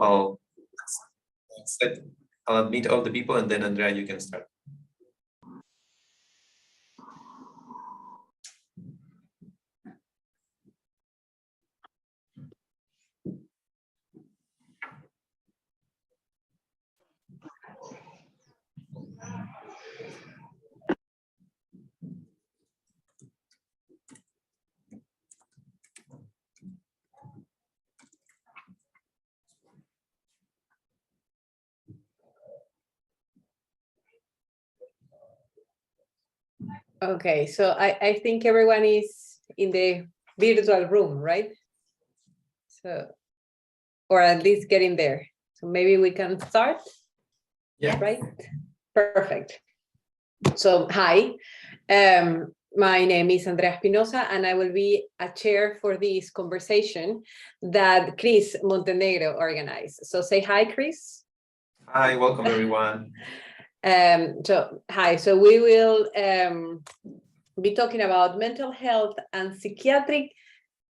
I'll admit all the people, and then Andrea, you can start. Okay, so I think everyone is in the virtual room, right? So, or at least getting there. So maybe we can start. Yeah. Right? Perfect. So, hi, my name is Andrea Espinosa, and I will be a chair for this conversation that Cruz Montenegro organized. So say hi, Cruz. Hi, welcome everyone. Hi, so we will be talking about mental health and psychiatric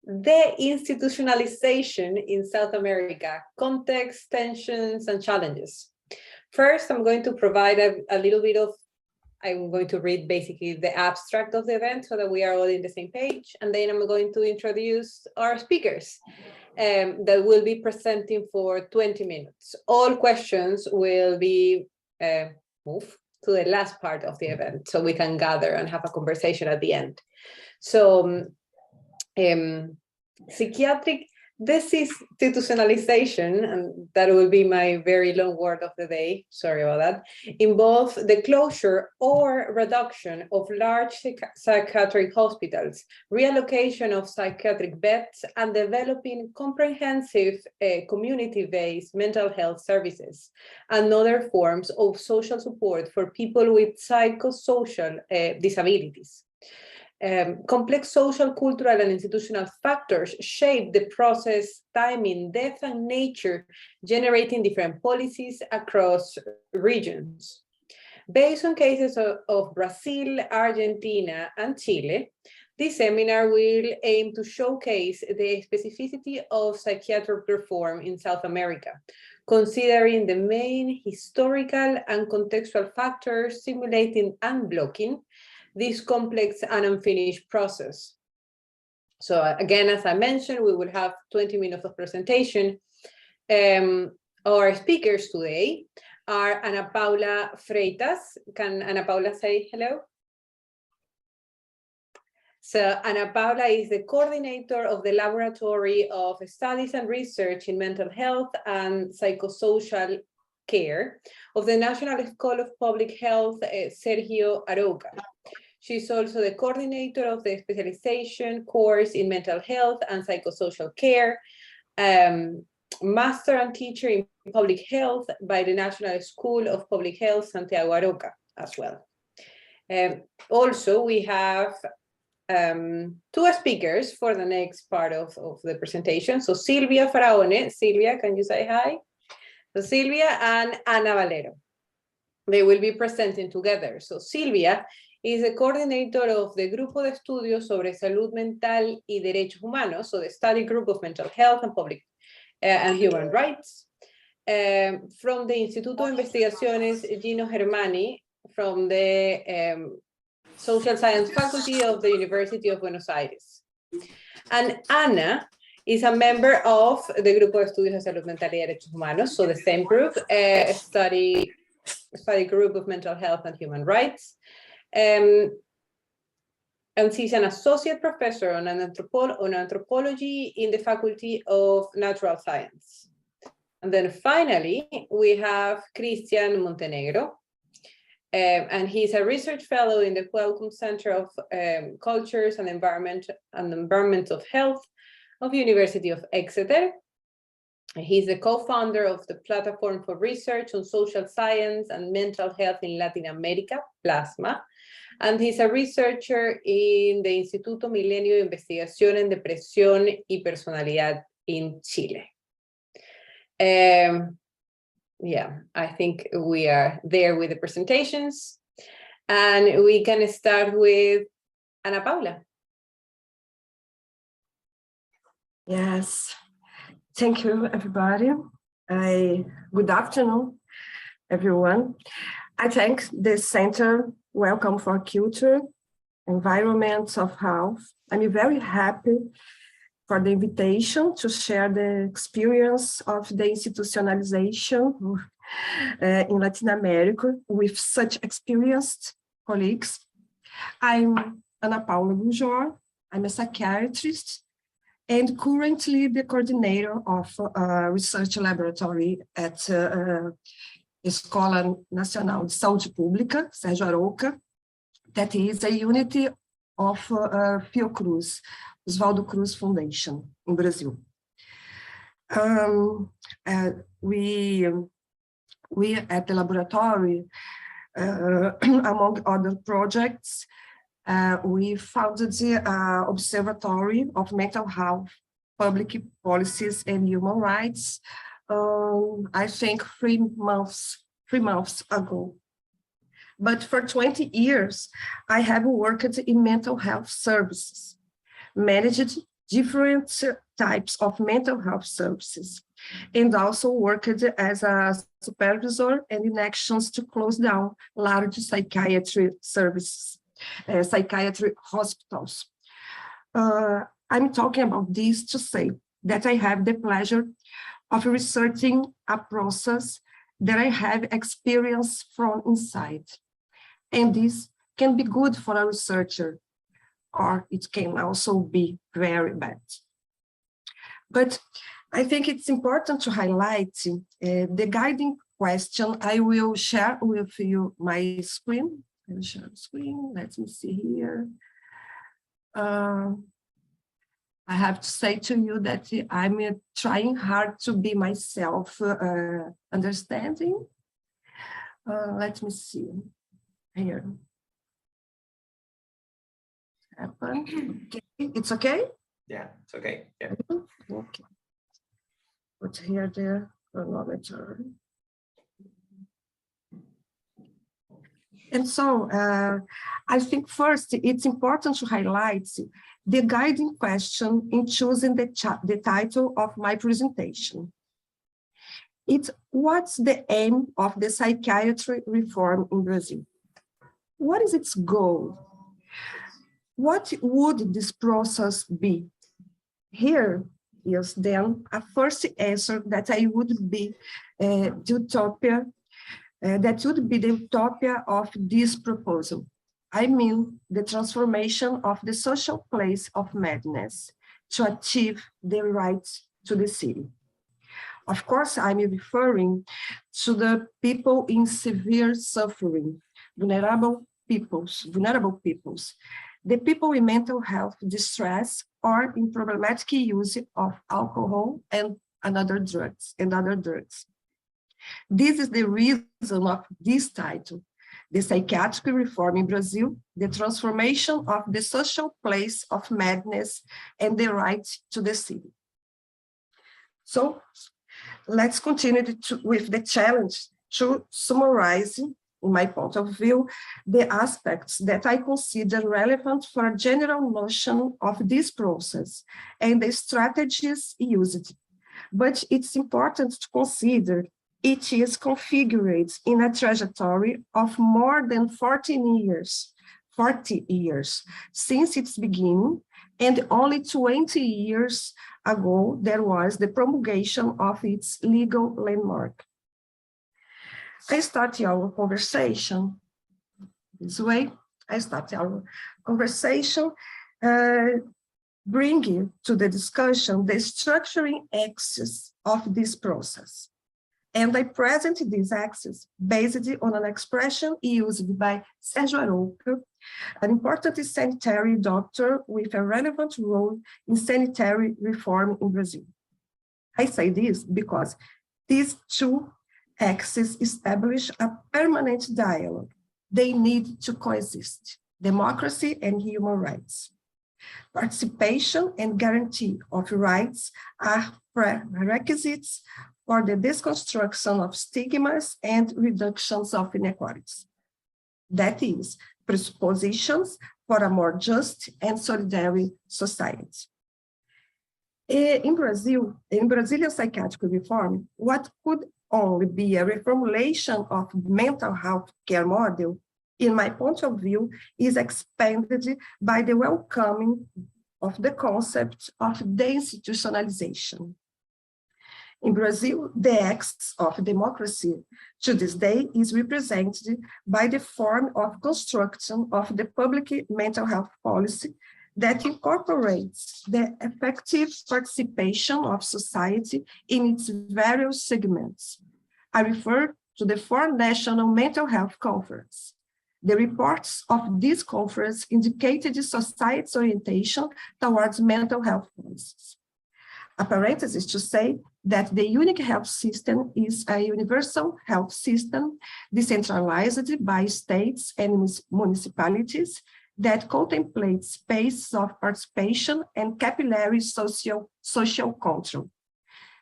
deinstitutionalization in South America, context, tensions, and challenges. First, I'm going to provide a little bit of, I'm going to read basically the abstract of the event so that we are all in the same page. And then I'm going to introduce our speakers that will be presenting for 20 minutes. All questions will be moved to the last part of the event so we can gather and have a conversation at the end. So psychiatric deinstitutionalization, and that will be my very long word of the day, sorry about that, involve the closure or reduction of large psychiatric hospitals, reallocation of psychiatric beds, and developing comprehensive community-based mental health services and other forms of social support for people with psychosocial disabilities. Complex social, cultural, and institutional factors shape the process, timing, depth, and nature, generating different policies across regions. Based on cases of Brazil, Argentina, and Chile, this seminar will aim to showcase the specificity of psychiatric reform in South America, considering the main historical and contextual factors stimulating and blocking this complex and unfinished process. So again, as I mentioned, we will have 20 minutes of presentation. Our speakers today are Ana Paula Freitas. Can Ana Paula say hello? So Ana Paula is the coordinator of the Laboratory of Studies and Research in Mental Health and Psychosocial Care of the National School of Public Health, Sérgio Arouca. She's also the coordinator of the specialization course in mental health and psychosocial care, master and teacher in public health by the National School of Public Health, Santiago Arouca as well. Also, we have two speakers for the next part of the presentation. So Silvia Faraone. Silvia, can you say hi? So Silvia and Ana Valero. They will be presenting together. So Silvia is the coordinator of the Grupo de Estudios sobre Salud Mental y Derechos Humanos, so the study group of mental health and public and human rights. From the Instituto de Investigaciones Gino Germani, from the Social Science Faculty of the University of Buenos Aires. And Ana is a member of the Grupo de Estudios de Salud Mental y Derechos Humanos, so the same group, study group of mental health and human rights. And she's an associate professor on anthropology in the Faculty of Natural Science. And then finally, we have Cristian Montenegro, and he's a research fellow in the Wellcome Center of Cultures and Environment of Health of University of Exeter. He's the co-founder of the Platform for Research on Social Science and Mental Health in Latin America, PLASMA, and he's a researcher in the Instituto Milenio de Investigación en Depresión y Personalidad in Chile. Yeah, I think we are there with the presentations, and we can start with Ana Paula. Yes, thank you, everybody. Good afternoon, everyone. I thank the Center Welcome for Culture, Environment of Health. I'm very happy for the invitation to share the experience of the institutionalization in Latin America with such experienced colleagues. I'm Paula Guljor. I'm a psychiatrist and currently the coordinator of a research laboratory at Escola Nacional de Saúde Pública, Sérgio Arouca, that is a unity of FIOCRUZ, Oswaldo Cruz Foundation in Brazil. We at the laboratory, among other projects, we founded the Observatory of Mental Health, Public Policies and Human Rights, I think 3 months ago. But for 20 years, I have worked in mental health services, managed different types of mental health services, and also worked as a supervisor and in actions to close down large psychiatry services, psychiatry hospitals. I'm talking about this to say that I have the pleasure of researching a process that I have experienced from inside. And this can be good for a researcher, or it can also be very bad. But I think it's important to highlight the guiding question. I will share with you my screen. I'll share the screen. Let me see here. I have to say to you that I'm trying hard to be myself understanding. Let me see here. Happen. Okay. It's okay? Yeah, it's okay. Yeah. Okay. Put here the chronometer. And so I think first it's important to highlight the guiding question in choosing the title of my presentation. It's what's the aim of the psychiatry reform in Brazil? What is its goal? What would this process be? Here is then a first answer that I would be utopia. That would be the utopia of this proposal. I mean, the transformation of the social place of madness to achieve the right to the city. Of course, I'm referring to the people in severe suffering, vulnerable peoples, the people in mental health distress or in problematic use of alcohol and other drugs. This is the reason of this title, the psychiatric reform in Brazil, the transformation of the social place of madness and the right to the city. So let's continue with the challenge to summarize, in my point of view, the aspects that I consider relevant for a general notion of this process and the strategies used. But it's important to consider it is configured in a trajectory of more than 40 years since its beginning, and only 20 years ago there was the promulgation of its legal landmark. I start our conversation this way. Bringing to the discussion the structuring axis of this process. And I present this axis based on an expression used by Sérgio Arouca, an important sanitary doctor with a relevant role in sanitary reform in Brazil. I say this because these two axes establish a permanent dialogue. They need to coexist, democracy and human rights. Participation and guarantee of rights are prerequisites for the deconstruction of stigmas and reductions of inequalities. That is, presuppositions for a more just and solidary society. In Brazilian psychiatric reform, what could only be a reformulation of mental health care model, in my point of view, is expanded by the welcoming of the concept of deinstitutionalization. In Brazil, the axis of democracy to this day is represented by the form of construction of the public mental health policy that incorporates the effective participation of society in its various segments. I refer to the Fourth National Mental Health Conference. The reports of this conference indicated society's orientation towards mental health policies. A parenthesis to say that the unique health system is a universal health system decentralized by states and municipalities that contemplates spaces of participation and capillary social control.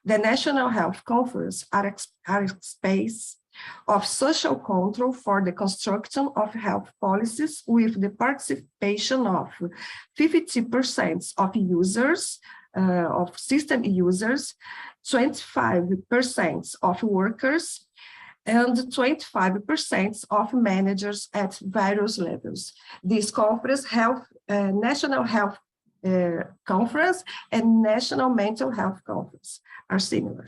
The National Health Conference are a space of social control for the construction of health policies with the participation of 50% of users, of system users, 25% of workers, and 25% of managers at various levels. This conference, National Health Conference and National Mental Health Conference are similar.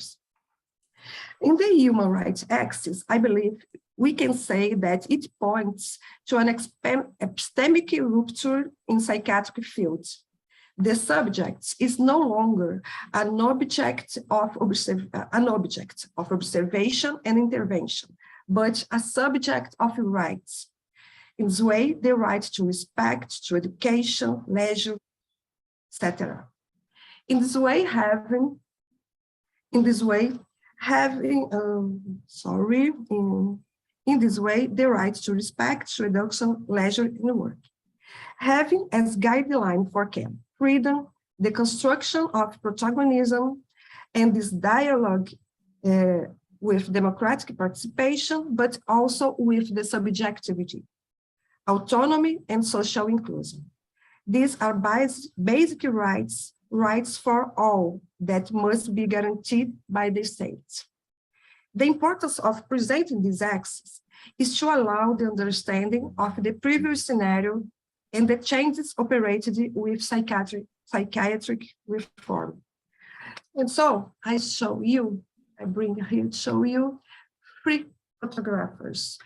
In the human rights axis, I believe we can say that it points to an epistemic rupture in psychiatric fields. The subject is no longer an object of observation and intervention, but a subject of rights. In this way, the right to respect, to education, leisure, etc. In this way, the right to respect, to education, leisure, and work. Having as guideline for care, freedom, the construction of protagonism, and this dialogue with democratic participation, but also with the subjectivity, autonomy, and social inclusion. These are basic rights for all that must be guaranteed by the state. The importance of presenting these axes is to allow the understanding of the previous scenario and the changes operated with psychiatric reform. And so I bring here to show you 3 photographs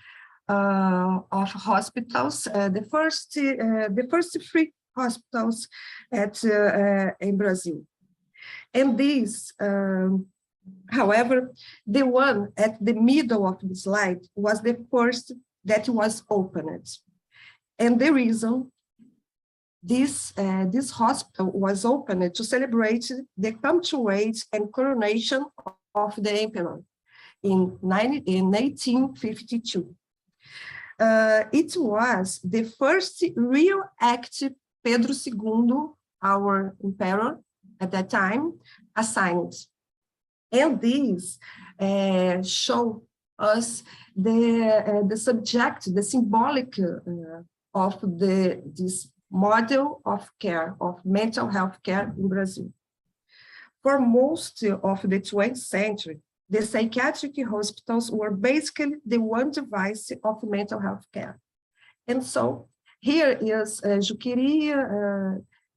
of hospitals. The first 3 hospitals in Brazil. And these, however, the one at the middle of the slide was the first that was opened. And the reason this hospital was opened to celebrate the come to age and coronation of the emperor in 1852. It was the first real active Pedro II, our emperor at that time, assigned. And these show us the subject, the symbolic of this model of care, of mental health care in Brazil. For most of the 20th century, the psychiatric hospitals were basically the one device of mental health care. And so here is Juqueri,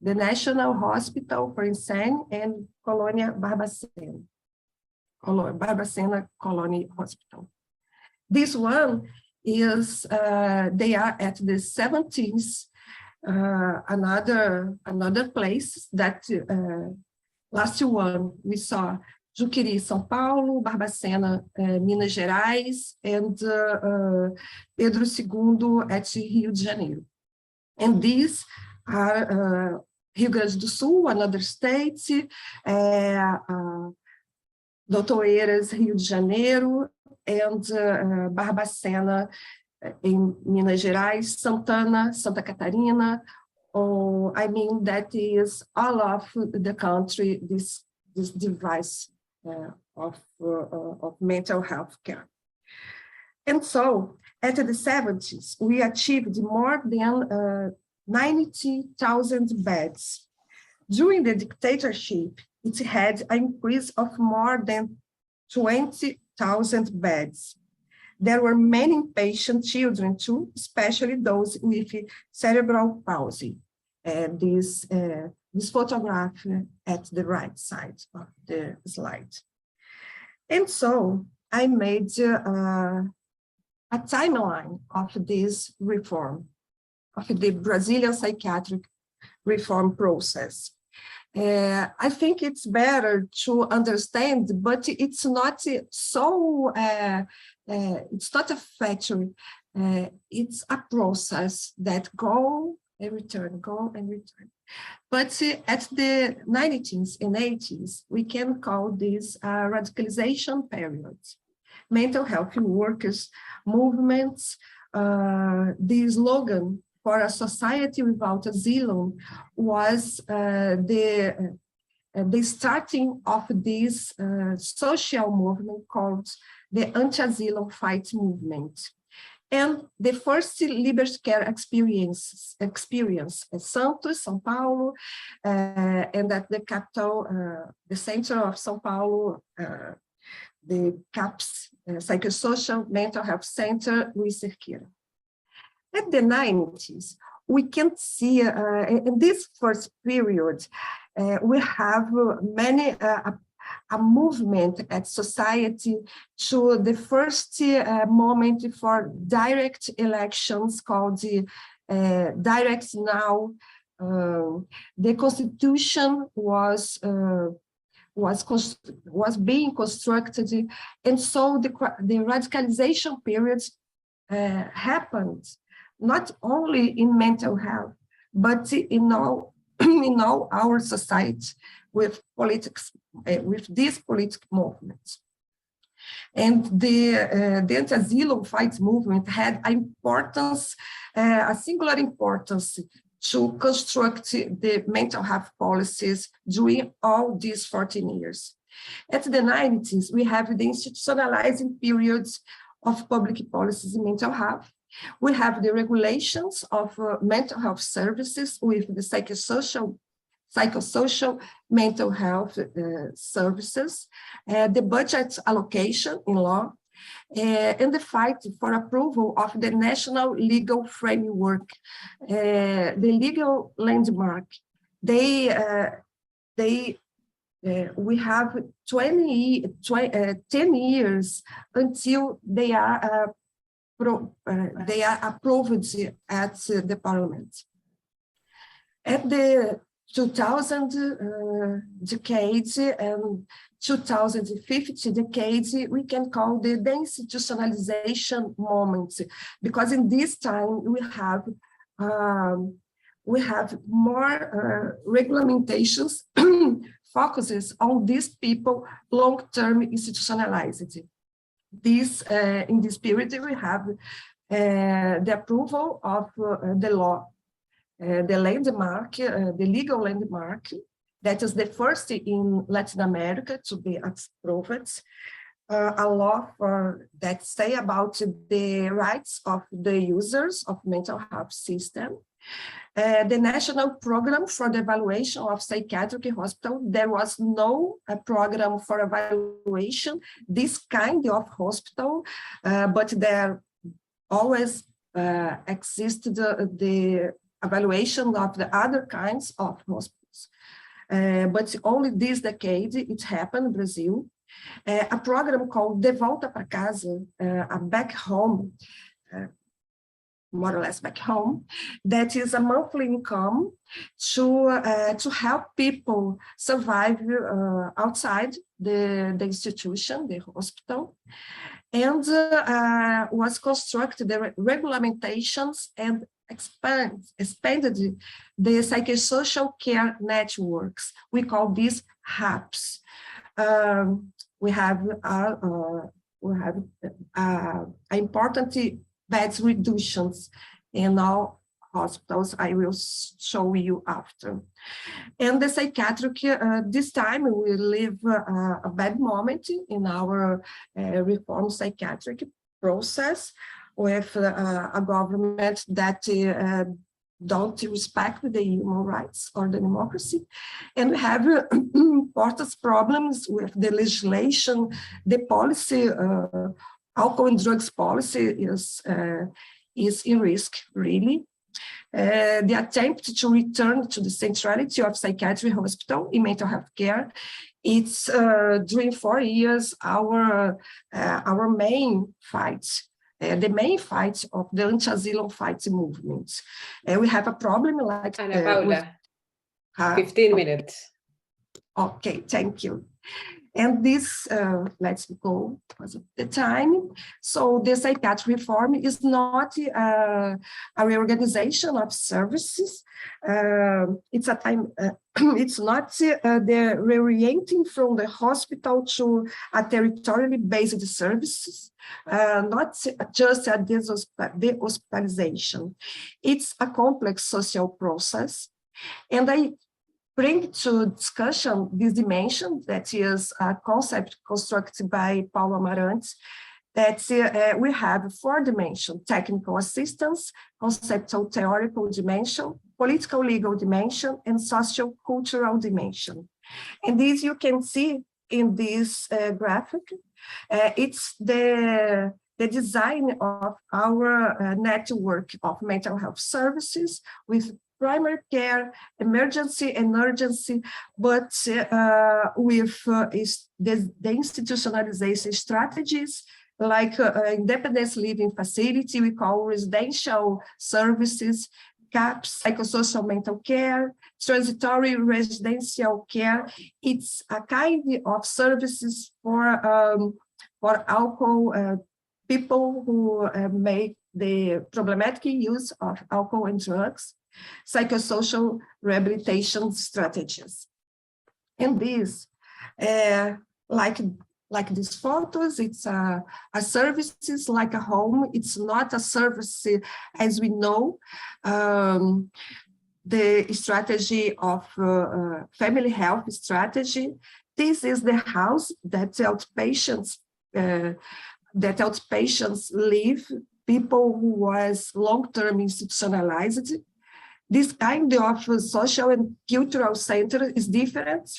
the National Hospital for Insane, and Colônia Barbacena Colony Hospital. This one is, they are at the 70s, another place that last one we saw Juqueri, São Paulo, Barbacena, Minas Gerais, and Pedro II at Rio de Janeiro. And these are Rio Grande do Sul, another state, Doutoeiras, Rio de Janeiro, and Barbacena in Minas Gerais, Santana, Santa Catarina. I mean, that is all of the country, this device of mental health care. And so at the 70s, we achieved more than 90,000 beds. During the dictatorship, it had an increase of more than 20,000 beds. There were many patient children too, especially those with cerebral palsy. This photograph at the right side of the slide. And so I made a timeline of this reform, of the Brazilian psychiatric reform process. I think it's better to understand, but it's not so, it's not a factory. It's a process that go and return, go and return. But at the 19th and 80s, we can call this a radicalization period. Mental health workers movements, the slogan for a society without asylum was the starting of this social movement called the anti-asylum fight movement. And the first liberty care experience at Santos, São Paulo, and at the capital, the center of São Paulo, the CAPS, Psychosocial Mental Health Center with Sérgio. At the 90s, we can see in this first period, we have many a movement at society to the first moment for direct elections called the direct now. The Constitution was being constructed, and so the radicalization period happened not only in mental health, but in all our society with politics, with these political movements. And the anti-asylum fight movement had importance, a singular importance to construct the mental health policies during all these 14 years. At the 90s, we have the institutionalizing periods of public policies in mental health. We have the regulations of mental health services with the psychosocial mental health services, the budget allocation in law, and the fight for approval of the national legal framework, the legal landmark. We have 10 years until they are approved at the parliament. At the 2000 decades and 2050 decades, we can call the deinstitutionalization moment, because in this time we have more regulamentations focuses on these people long-term institutionalized. In this period, we have the approval of the law, the landmark, the legal landmark, that is the first in Latin America to be approved, a law that say about the rights of the users of mental health system. The national program for the evaluation of psychiatric hospital, there was no program for evaluation, this kind of hospital, but there always existed the evaluation of the other kinds of hospitals. But only this decade it happened in Brazil. A program called De Volta para Casa, a back home, more or less back home, that is a monthly income to help people survive outside the institution, the hospital, and was constructed the regulamentations and expanded the psychosocial care networks. We call these HAPs. We have important beds reductions in all hospitals. I will show you after. And the psychiatric, this time we live a bad moment in our reform psychiatric process with a government that don't respect the human rights or the democracy. And we have important problems with the legislation, the policy, alcohol and drugs policy is in risk, really. The attempt to return to the centrality of psychiatry hospital in mental health care, it's during 4 years our main fight, the main fight of the anti-asylum fight movement. We have a problem like Ana Paula, 15 minutes. Okay, thank you. And this, let's go because of the time. So the psychiatric reform is not a reorganization of services. It's a time. It's not the reorienting from the hospital to a territorially based services. Not just a dehospitalization. It's a complex social process, and I bring to discussion this dimension that is a concept constructed by Paula Amarante, that we have 4 dimensions: technical assistance, conceptual theoretical dimension, political legal dimension, and social cultural dimension. And this you can see in this graphic. It's the design of our network of mental health services with primary care, emergency and urgency, but with the institutionalization strategies like independence living facility, we call residential services, CAPS, psychosocial mental care, transitory residential care. It's a kind of services for alcohol, people who make the problematic use of alcohol and drugs, psychosocial rehabilitation strategies. And this, like these photos, it's a services like a home. It's not a service as we know. The strategy of family health strategy. This is the house that outpatients live, people who was long-term institutionalized. This kind of social and cultural center is different.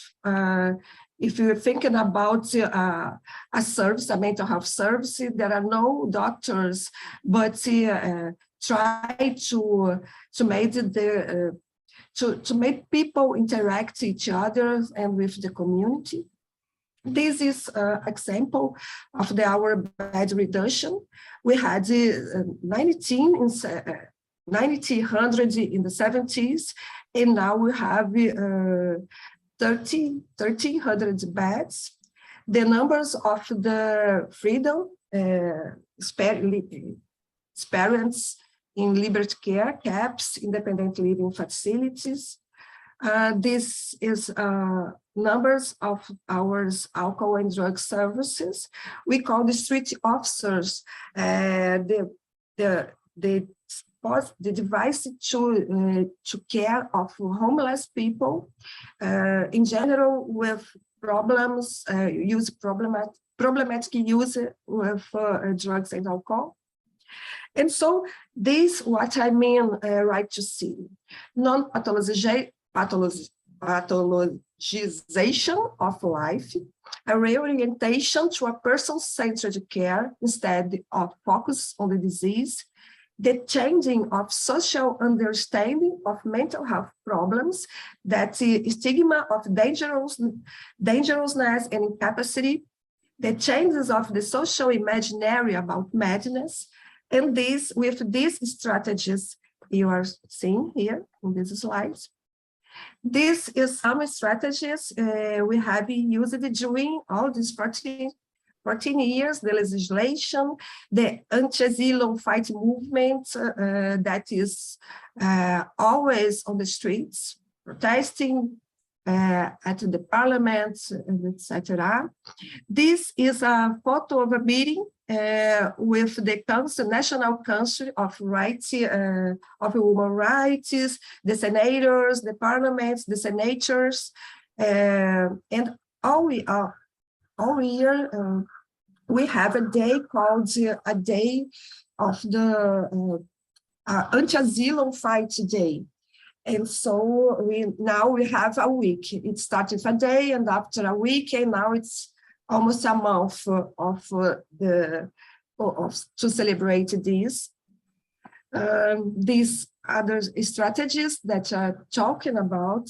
If you're thinking about a service, a mental health service, there are no doctors, but try to make people interact each other and with the community. This is an example of our bed reduction. We had 1,900 in the 70s, and now we have 1,300 beds. The numbers of the freedom parents in liberty care, CAPS, independent living facilities. This is numbers of our alcohol and drug services. We call the street officers the device to care of homeless people, in general with problems, problematic use with drugs and alcohol. And so this what I mean right to see, pathologization of life, a reorientation to a person-centered care instead of focus on the disease, the changing of social understanding of mental health problems, that stigma of dangerousness and incapacity, the changes of the social imaginary about madness, and this with these strategies you are seeing here in these slides. This is some strategies we have used during all these 14 years, the legislation, the anti-asylum fight movement that is always on the streets, protesting at the parliament, etc. This is a photo of a meeting with the National Council of Rights, of Human Rights, the senators, the parliaments, the senators, and all year we have a day called a day of the anti-asylum fight day. And so now we have a week. It started a day, and after a week, and now it's almost a month to celebrate this. These other strategies that are talking about,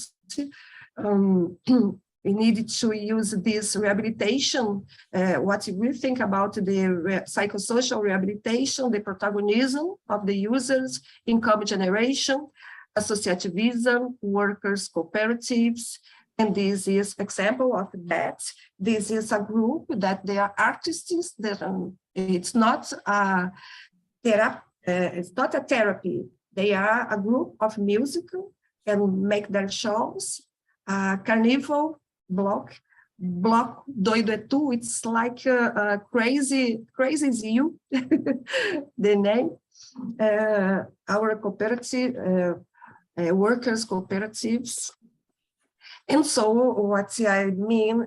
we need to use this rehabilitation, what we think about the psychosocial rehabilitation, the protagonism of the users, income generation, associativism, workers' cooperatives, and this is example of that. This is a group that they are artists that it's not a therapy. They are a group of musical and make their shows. Carnival block doido é tu. It's like crazy is you. The name. Our cooperative. Workers' cooperatives. And so what I mean,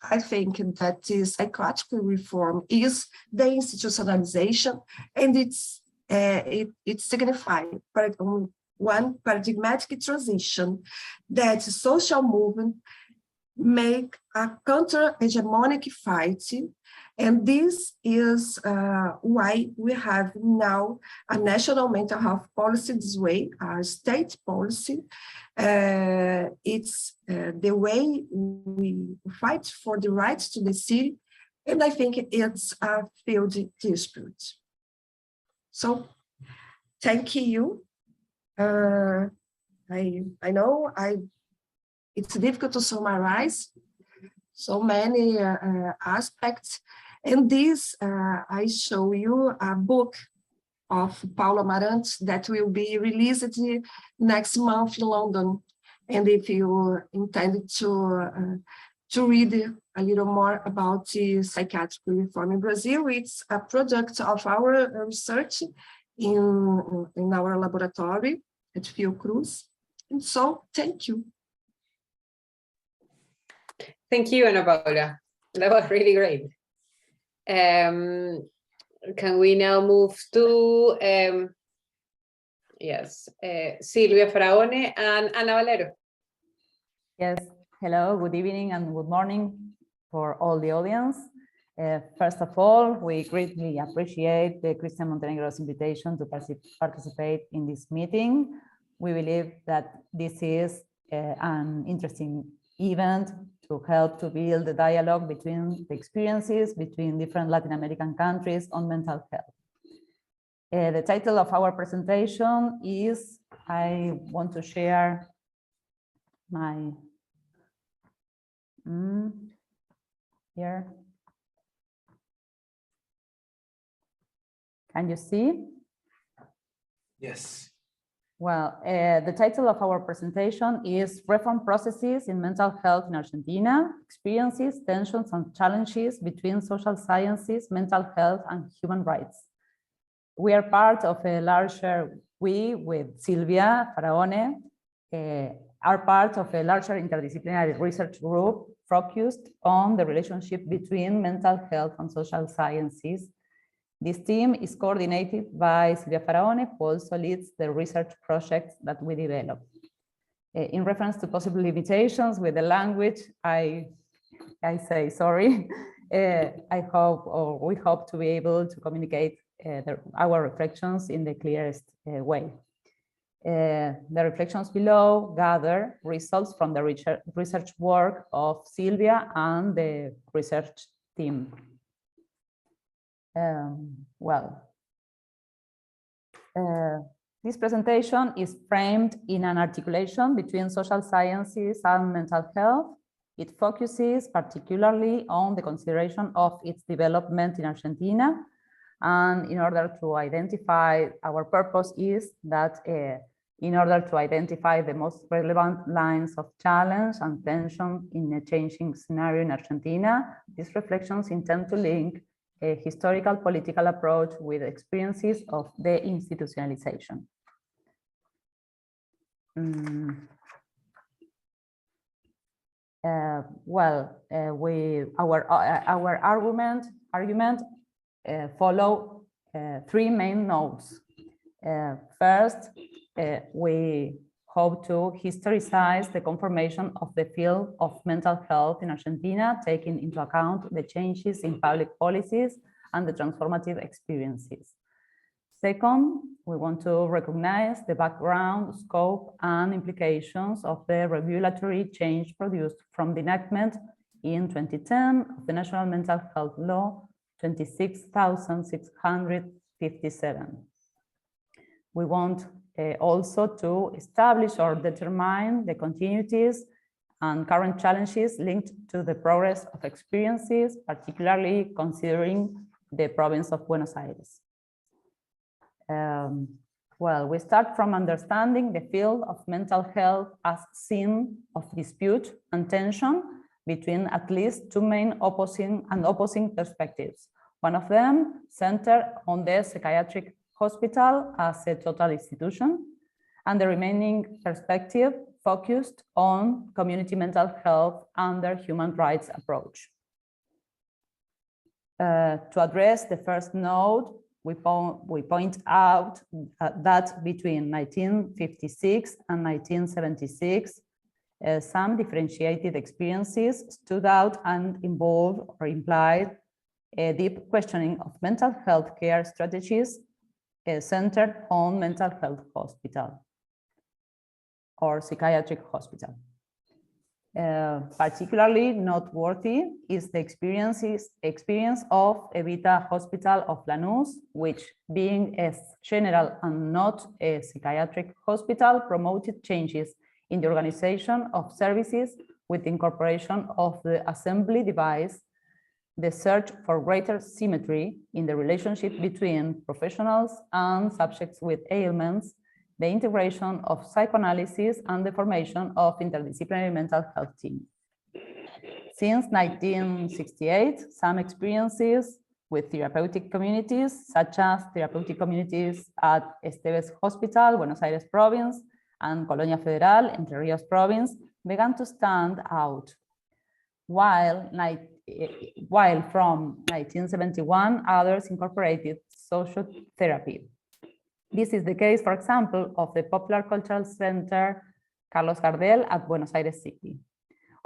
I think that the psychiatric reform is the institutionalization, and it signifies one paradigmatic transition that social movement make a counter-hegemonic fight. And this is why we have now a national mental health policy this way, a state policy. It's the way we fight for the rights to the city, and I think it's a field dispute. So, thank you. I know it's difficult to summarize so many aspects. And this, I show you a book of Paula Marant that will be released next month in London. And if you intend to read a little more about the psychiatric reform in Brazil, it's a product of our research in our laboratory at FIOCRUZ. And so, thank you. Thank you, Ana Paula. That was really great. Can we now move to Silvia Faraone and Ana Valero? Yes, hello, good evening and good morning for all the audience. First of all, we greatly appreciate the Christian Montenegro's invitation to participate in this meeting. We believe that this is an interesting event to help to build the dialogue between the experiences between different Latin American countries on mental health. The title of our presentation is, I want to share my, here. Can you see? Yes. Well, the title of our presentation is Reform Processes in Mental Health in Argentina, Experiences, Tensions and Challenges between Social Sciences, Mental Health and Human Rights. We are part of a larger, we with Silvia Faraone, are part of a larger interdisciplinary research group focused on the relationship between mental health and social sciences. This team is coordinated by Silvia Faraone, who also leads the research projects that we develop. In reference to possible limitations with the language, I say sorry. I hope, or we hope to be able to communicate our reflections in the clearest way. The reflections below gather results from the research work of Silvia and the research team. This presentation is framed in an articulation between social sciences and mental health. It focuses particularly on the consideration of its development in Argentina. And in order to identify, our purpose is that in order to identify the most relevant lines of challenge and tension in a changing scenario in Argentina, these reflections intend to link a historical political approach with experiences of deinstitutionalization. Our argument follow three main nodes. First, we hope to historicize the conformation of the field of mental health in Argentina, taking into account the changes in public policies and the transformative experiences. Second, we want to recognize the background, scope, and implications of the regulatory change produced from the enactment in 2010 of the National Mental Health Law 26,657. We want also to establish or determine the continuities and current challenges linked to the progress of experiences, particularly considering the province of Buenos Aires. Well, we start from understanding the field of mental health as scene of dispute and tension between at least two main opposing perspectives. One of them centered on the psychiatric hospital as a total institution, and the remaining perspective focused on community mental health under human rights approach. To address the first node, we point out that between 1956 and 1976, some differentiated experiences stood out and involved or implied a deep questioning of mental health care strategies centered on mental health hospital or psychiatric hospital. Particularly noteworthy is the experience of Evita Hospital of Lanús, which, being a general and not a psychiatric hospital, promoted changes in the organization of services with the incorporation of the assembly device, the search for greater symmetry in the relationship between professionals and subjects with ailments, the integration of psychoanalysis, and the formation of interdisciplinary mental health teams. Since 1968, some experiences with therapeutic communities, such as therapeutic communities at Esteves Hospital, Buenos Aires Province, and Colonia Federal, Entre Ríos Province, began to stand out, while from 1971, others incorporated social therapy. This is the case, for example, of the Popular Cultural Center Carlos Gardel at Buenos Aires City.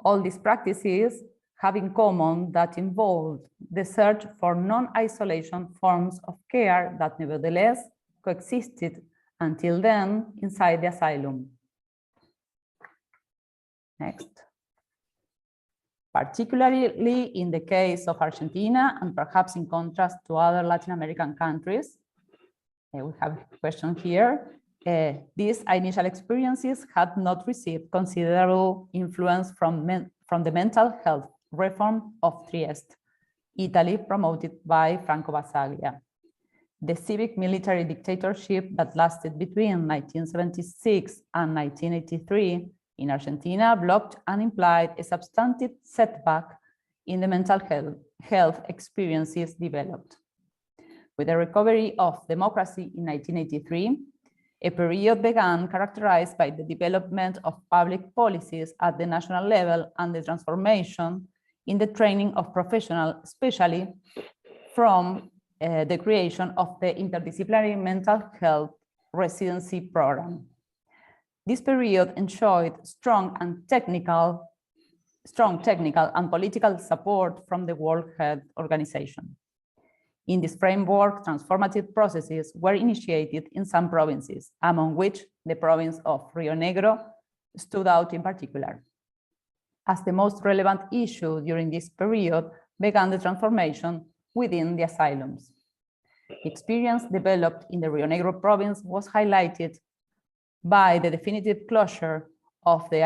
All these practices have in common that involved the search for non-isolation forms of care that nevertheless coexisted until then inside the asylum. Next. Particularly in the case of Argentina, and perhaps in contrast to other Latin American countries, we have a question here. These initial experiences had not received considerable influence from the mental health reform of Trieste, Italy, promoted by Franco Basaglia. The civic military dictatorship that lasted between 1976 and 1983 in Argentina blocked and implied a substantive setback in the mental health experiences developed. With the recovery of democracy in 1983, a period began characterized by the development of public policies at the national level and the transformation in the training of professionals, especially from the creation of the interdisciplinary mental health residency program. This period enjoyed strong technical and political support from the World Health Organization. In this framework, transformative processes were initiated in some provinces, among which the province of Rio Negro stood out in particular. As the most relevant issue during this period began the transformation within the asylums. The experience developed in the Rio Negro province was highlighted by the definitive closure of the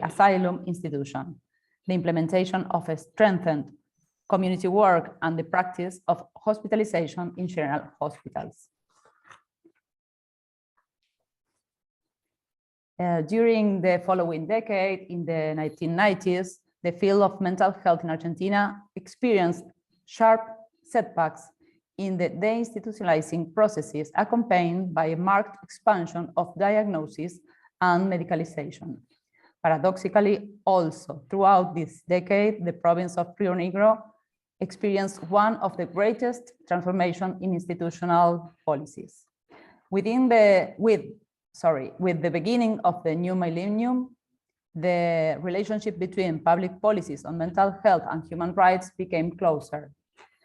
asylum institution, the implementation of a strengthened community work, and the practice of hospitalization in general hospitals. During the following decade, in the 1990s, the field of mental health in Argentina experienced sharp setbacks in the deinstitutionalizing processes, accompanied by a marked expansion of diagnosis and medicalization. Paradoxically, also, throughout this decade, the province of Rio Negro experienced one of the greatest transformations in institutional policies. With the beginning of the new millennium, the relationship between public policies on mental health and human rights became closer.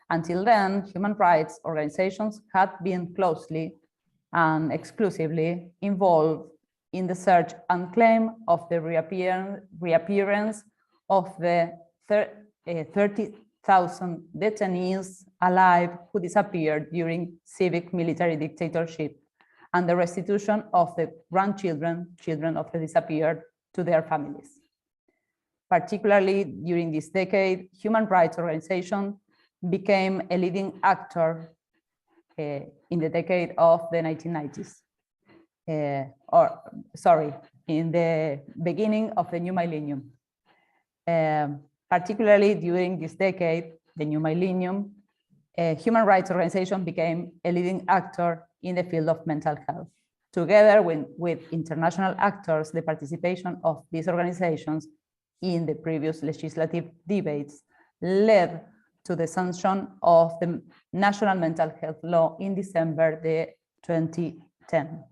Until then, human rights organizations had been closely and exclusively involved in the search and claim of the reappearance of the 30,000 detainees alive who disappeared during civic military dictatorship, and the restitution of the children of the disappeared, to their families. Particularly during this decade, human rights organizations became a leading actor in the decade of the 1990s. In the beginning of the new millennium. Particularly during this decade, the new millennium, human rights organizations became a leading actor in the field of mental health. Together with international actors, the participation of these organizations in the previous legislative debates led to the sanction of the National Mental Health Law in December 2010.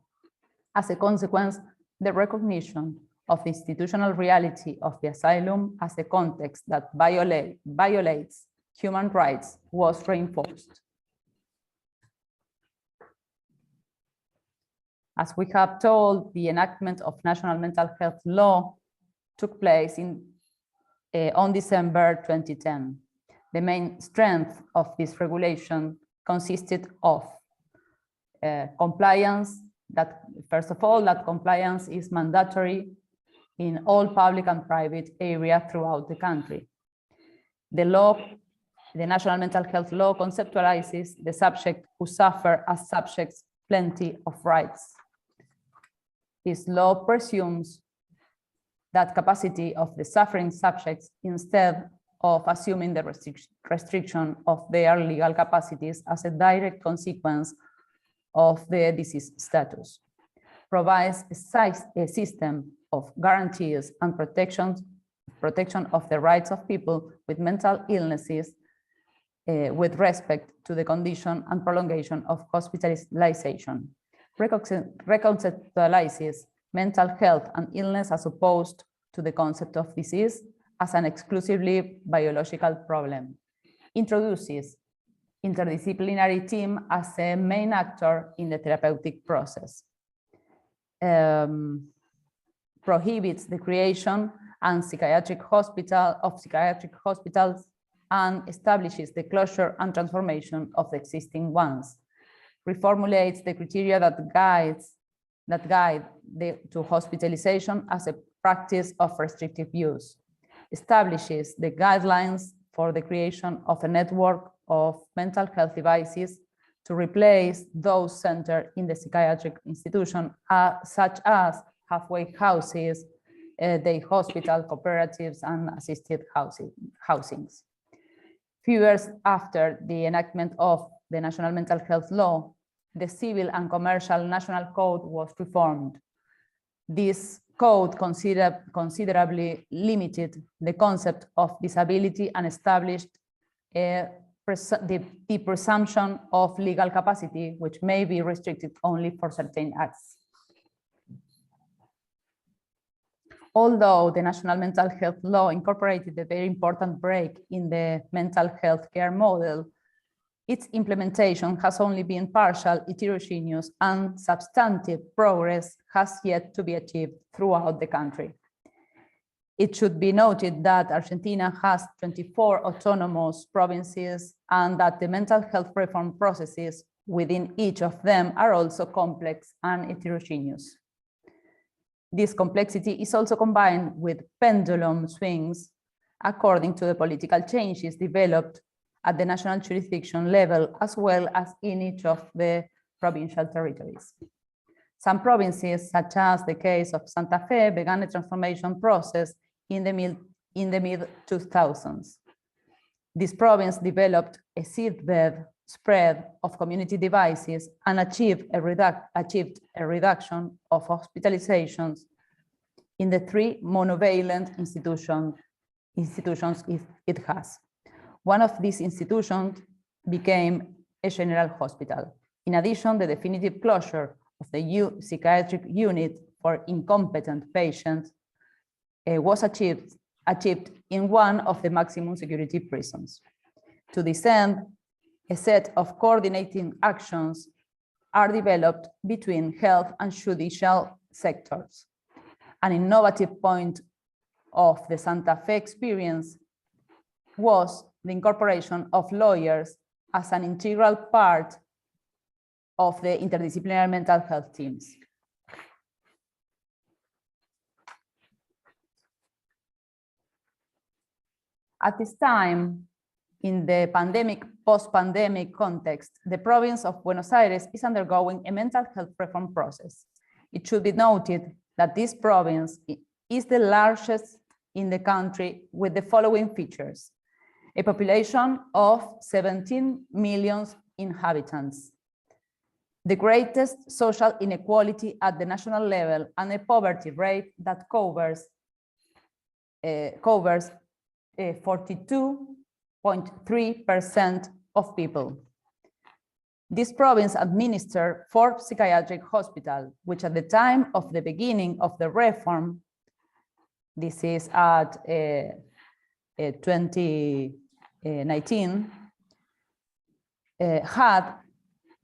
As a consequence, the recognition of the institutional reality of the asylum as a context that violates human rights was reinforced. As we have told, the enactment of National Mental Health Law took place on December 2010. The main strength of this regulation consisted of compliance, that first of all, that compliance is mandatory in all public and private areas throughout the country. The National Mental Health Law conceptualizes the subject who suffer as subjects plenty of rights. This law presumes that capacity of the suffering subjects instead of assuming the restriction of their legal capacities as a direct consequence of the disease status, provides a system of guarantees and protection of the rights of people with mental illnesses with respect to the condition and prolongation of hospitalization, reconceptualizes mental health and illness as opposed to the concept of disease as an exclusively biological problem, introduces interdisciplinary team as a main actor in the therapeutic process, prohibits the creation and psychiatric hospitals and establishes the closure and transformation of the existing ones, reformulates the criteria that guide to hospitalization as a practice of restrictive use, establishes the guidelines for the creation of a network of mental health devices to replace those centered in the psychiatric institution, such as halfway houses, day hospital, cooperatives, and assisted housings. Few years after the enactment of the National Mental Health Law, the Civil and Commercial National Code was reformed. This code considerably limited the concept of disability and established the presumption of legal capacity, which may be restricted only for certain acts. Although the National Mental Health Law incorporated a very important break in the mental health care model, its implementation has only been partial, heterogeneous, and substantive progress has yet to be achieved throughout the country. It should be noted that Argentina has 24 autonomous provinces and that the mental health reform processes within each of them are also complex and heterogeneous. This complexity is also combined with pendulum swings according to the political changes developed at the national jurisdiction level, as well as in each of the provincial territories. Some provinces, such as the case of Santa Fe, began a transformation process in the mid-2000s. This province developed a seedbed spread of community devices and achieved a reduction of hospitalizations in the 3 monovalent institutions it has. One of these institutions became a general hospital. In addition, the definitive closure of the psychiatric unit for incompetent patients was achieved in one of the maximum security prisons. To this end, a set of coordinating actions are developed between health and judicial sectors. An innovative point of the Santa Fe experience was the incorporation of lawyers as an integral part of the interdisciplinary mental health teams. At this time, in the post-pandemic context, the province of Buenos Aires is undergoing a mental health reform process. It should be noted that this province is the largest in the country with the following features: a population of 17 million inhabitants, the greatest social inequality at the national level, and a poverty rate that covers 42.3% of people. This province administered 4 psychiatric hospitals, which at the time of the beginning of the reform, this is at 2019, had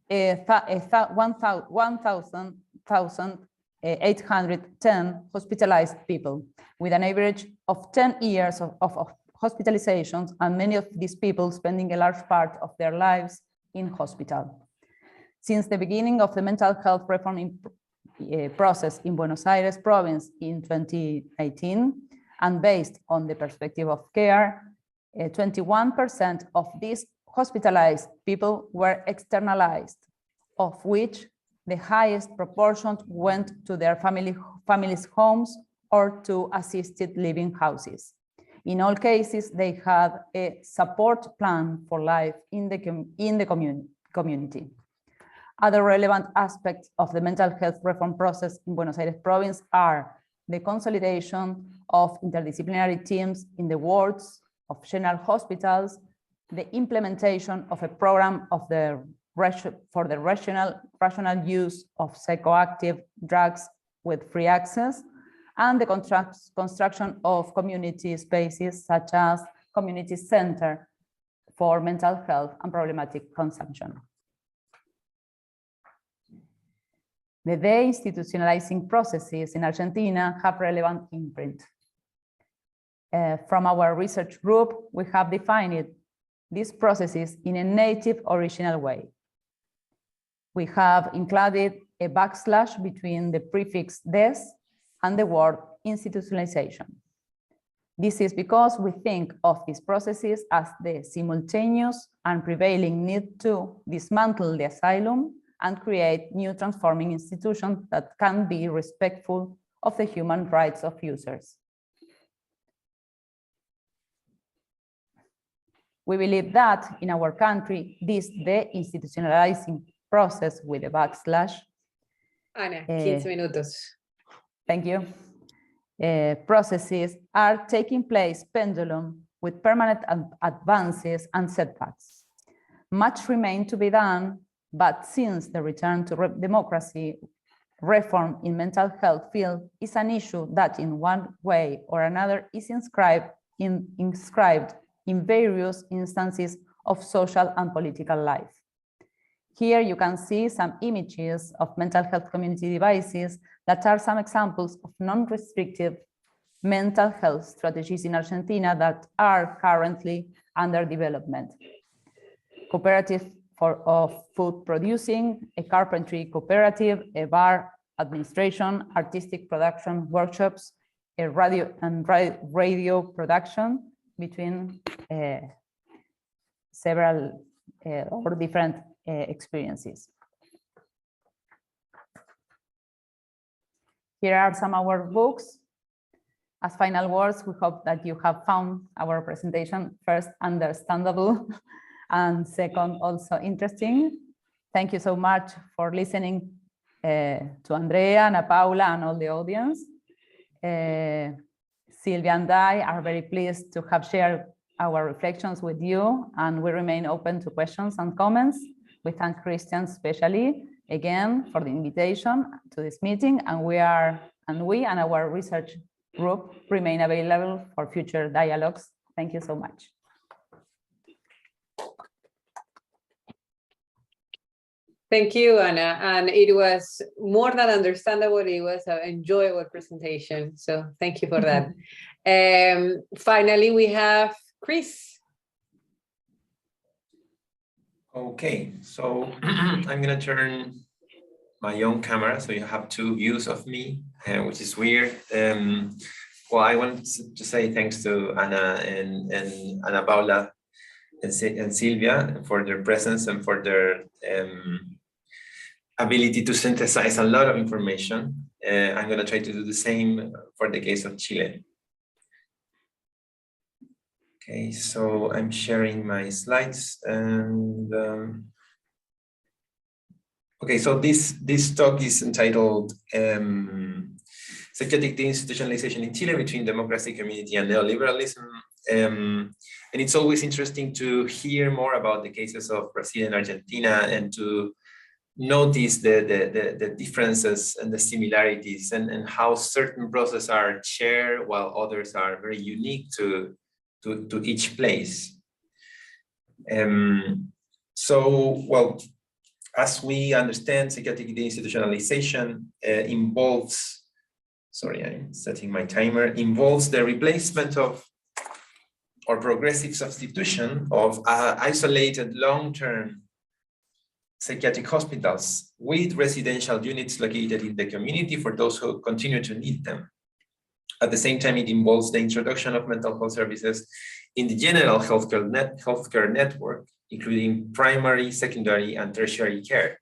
1,810 hospitalized people, with an average of 10 years of hospitalizations, and many of these people spending a large part of their lives in hospital. Since the beginning of the mental health reform process in Buenos Aires province in 2018, and based on the perspective of care, 21% of these hospitalized people were externalized, of which the highest proportion went to their families' homes or to assisted living houses. In all cases, they had a support plan for life in the community. Other relevant aspects of the mental health reform process in Buenos Aires province are the consolidation of interdisciplinary teams in the wards of general hospitals, the implementation of a program for the rational use of psychoactive drugs with free access, and the construction of community spaces such as community center for mental health and problematic consumption. The deinstitutionalizing processes in Argentina have relevant imprint. From our research group, we have defined these processes in a native original way. We have included a backslash between the prefix des and the word institutionalization. This is because we think of these processes as the simultaneous and prevailing need to dismantle the asylum and create new transforming institutions that can be respectful of the human rights of users. We believe that in our country, this deinstitutionalizing process with a backslash. Ana, 15 minutos. Thank you. Processes are taking place pendulum with permanent advances and setbacks. Much remains to be done, but since the return to democracy, reform in mental health field is an issue that in one way or another is inscribed in various instances of social and political life. Here you can see some images of mental health community devices that are some examples of non-restrictive mental health strategies in Argentina that are currently under development. Cooperative of food producing, a carpentry cooperative, a bar administration, artistic production workshops, a radio production between several or different experiences. Here are some of our books. As final words, we hope that you have found our presentation first understandable and second also interesting. Thank you so much for listening to Andrea and Paula and all the audience. Sylvia and I are very pleased to have shared our reflections with you, and we remain open to questions and comments. We thank Christian especially again for the invitation to this meeting, and we and our research group remain available for future dialogues. Thank you so much. Thank you, Anna. And it was more than understandable. It was an enjoyable presentation. So thank you for that. Finally, we have Chris. Okay, so I'm going to turn my own camera so you have two views of me, which is weird. Well, I want to say thanks to Anna and Ana Paula and Silvia for their presence and for their ability to synthesize a lot of information. I'm going to try to do the same for the case of Chile. Okay, so I'm sharing my slides and okay, so this talk is entitled Psychiatric Deinstitutionalization in Chile between Democracy, Community, and Neoliberalism. And it's always interesting to hear more about the cases of Brazil and Argentina and to notice the differences and the similarities and how certain processes are shared while others are very unique to each place. So, well, as we understand, psychiatric deinstitutionalization involves, sorry, I'm setting my timer, involves the replacement of or progressive substitution of isolated long-term psychiatric hospitals with residential units located in the community for those who continue to need them. At the same time, it involves the introduction of mental health services in the general healthcare network, including primary, secondary, and tertiary care.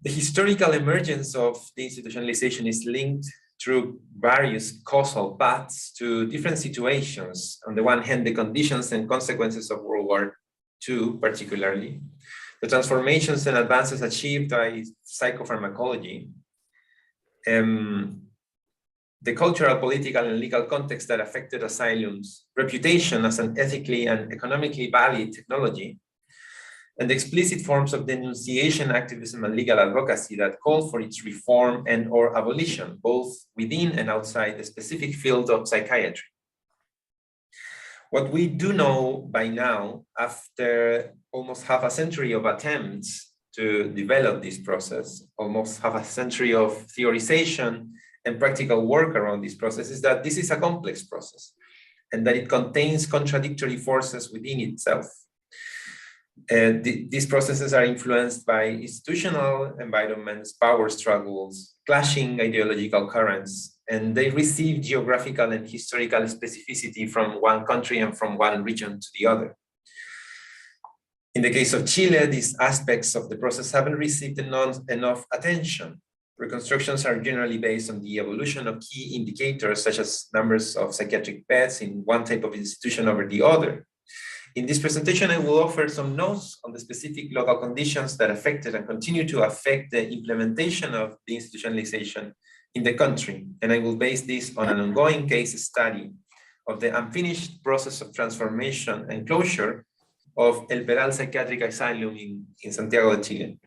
The historical emergence of deinstitutionalization is linked through various causal paths to different situations. On the one hand, the conditions and consequences of World War II, particularly, the transformations and advances achieved by psychopharmacology, the cultural, political, and legal context that affected asylum's reputation as an ethically and economically valid technology, and the explicit forms of denunciation, activism, and legal advocacy that call for its reform and or abolition, both within and outside the specific field of psychiatry. What we do know by now, after almost half a century of attempts to develop this process, almost half a century of theorization and practical work around this process, is that this is a complex process and that it contains contradictory forces within itself. These processes are influenced by institutional environments, power struggles, clashing ideological currents, and they receive geographical and historical specificity from one country and from one region to the other. In the case of Chile, these aspects of the process haven't received enough attention. Reconstructions are generally based on the evolution of key indicators, such as numbers of psychiatric beds in one type of institution over the other. In this presentation, I will offer some notes on the specific local conditions that affected and continue to affect the implementation of the institutionalization in the country. And I will base this on an ongoing case study of the unfinished process of transformation and closure of El Peral Psychiatric Asylum in Santiago de Chile.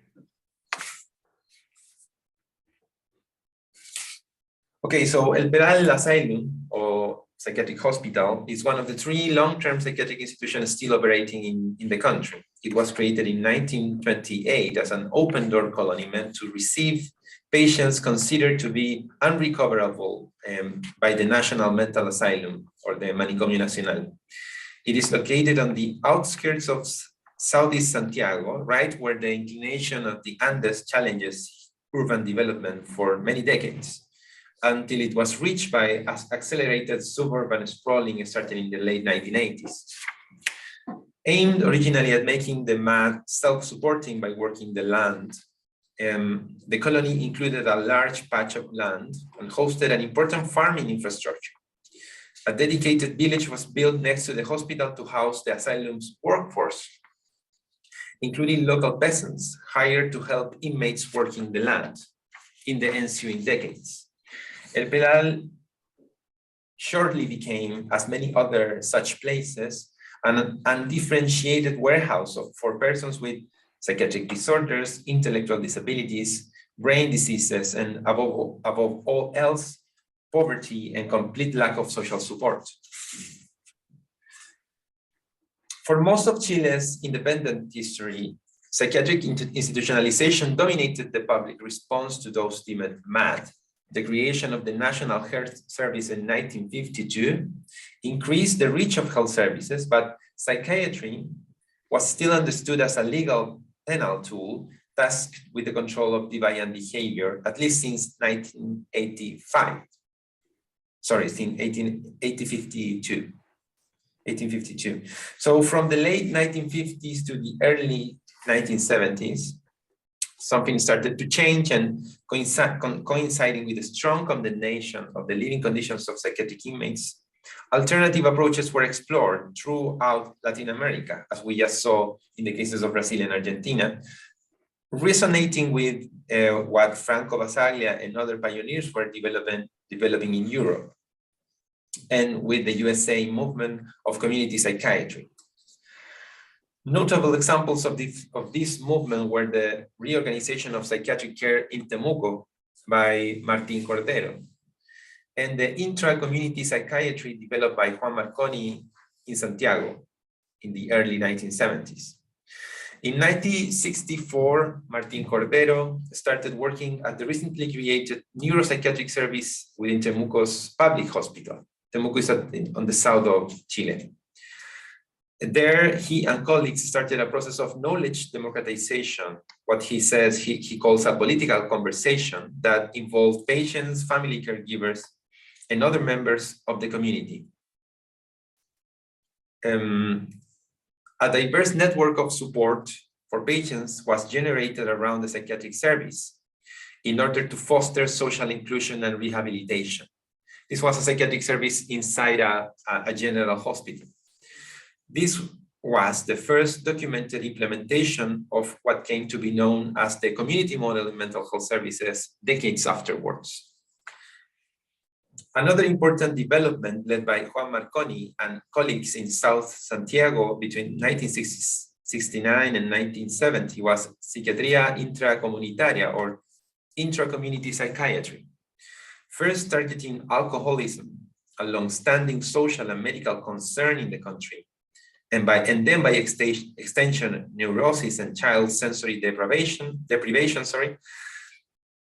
Okay, so El Peral Asylum, or Psychiatric Hospital, is one of the 3 long-term psychiatric institutions still operating in the country. It was created in 1928 as an open-door colony meant to receive patients considered to be unrecoverable by the National Mental Asylum, or the Manicomio Nacional. It is located on the outskirts of Southeast Santiago, right where the inclination of the Andes challenges urban development for many decades, until it was reached by accelerated suburban sprawling starting in the late 1980s. Aimed originally at making the MAD self-supporting by working the land, the colony included a large patch of land and hosted an important farming infrastructure. A dedicated village was built next to the hospital to house the asylum's workforce, including local peasants hired to help inmates working the land in the ensuing decades. El Peral shortly became, as many other such places, an undifferentiated warehouse for persons with psychiatric disorders, intellectual disabilities, brain diseases, and above all else, poverty and complete lack of social support. For most of Chile's independent history, psychiatric institutionalization dominated the public response to those deemed mad. The creation of the National Health Service in 1952 increased the reach of health services, but psychiatry was still understood as a legal penal tool tasked with the control of deviant behavior, at least since 1985. Sorry, since 1852. So from the late 1950s to the early 1970s, something started to change, and coinciding with a strong condemnation of the living conditions of psychiatric inmates, alternative approaches were explored throughout Latin America, as we just saw in the cases of Brazil and Argentina, resonating with what Franco Basaglia and other pioneers were developing in Europe, and with the USA movement of community psychiatry. Notable examples of this movement were the reorganization of psychiatric care in Temuco by Martín Cordero, and the intra-community psychiatry developed by Juan Marconi in Santiago in the early 1970s. In 1964, Martín Cordero started working at the recently created neuropsychiatric service within Temuco's public hospital. Temuco is on the south of Chile. There, he and colleagues started a process of knowledge democratization, what he says he calls a political conversation that involved patients, family caregivers, and other members of the community. A diverse network of support for patients was generated around the psychiatric service in order to foster social inclusion and rehabilitation. This was a psychiatric service inside a general hospital. This was the first documented implementation of what came to be known as the community model in mental health services decades afterwards. Another important development led by Juan Marconi and colleagues in South Santiago between 1969 and 1970 was Psiquiatría Intracomunitaria, or intra-community psychiatry, first targeting alcoholism, a long-standing social and medical concern in the country, and then by extension, neurosis and child sensory deprivation.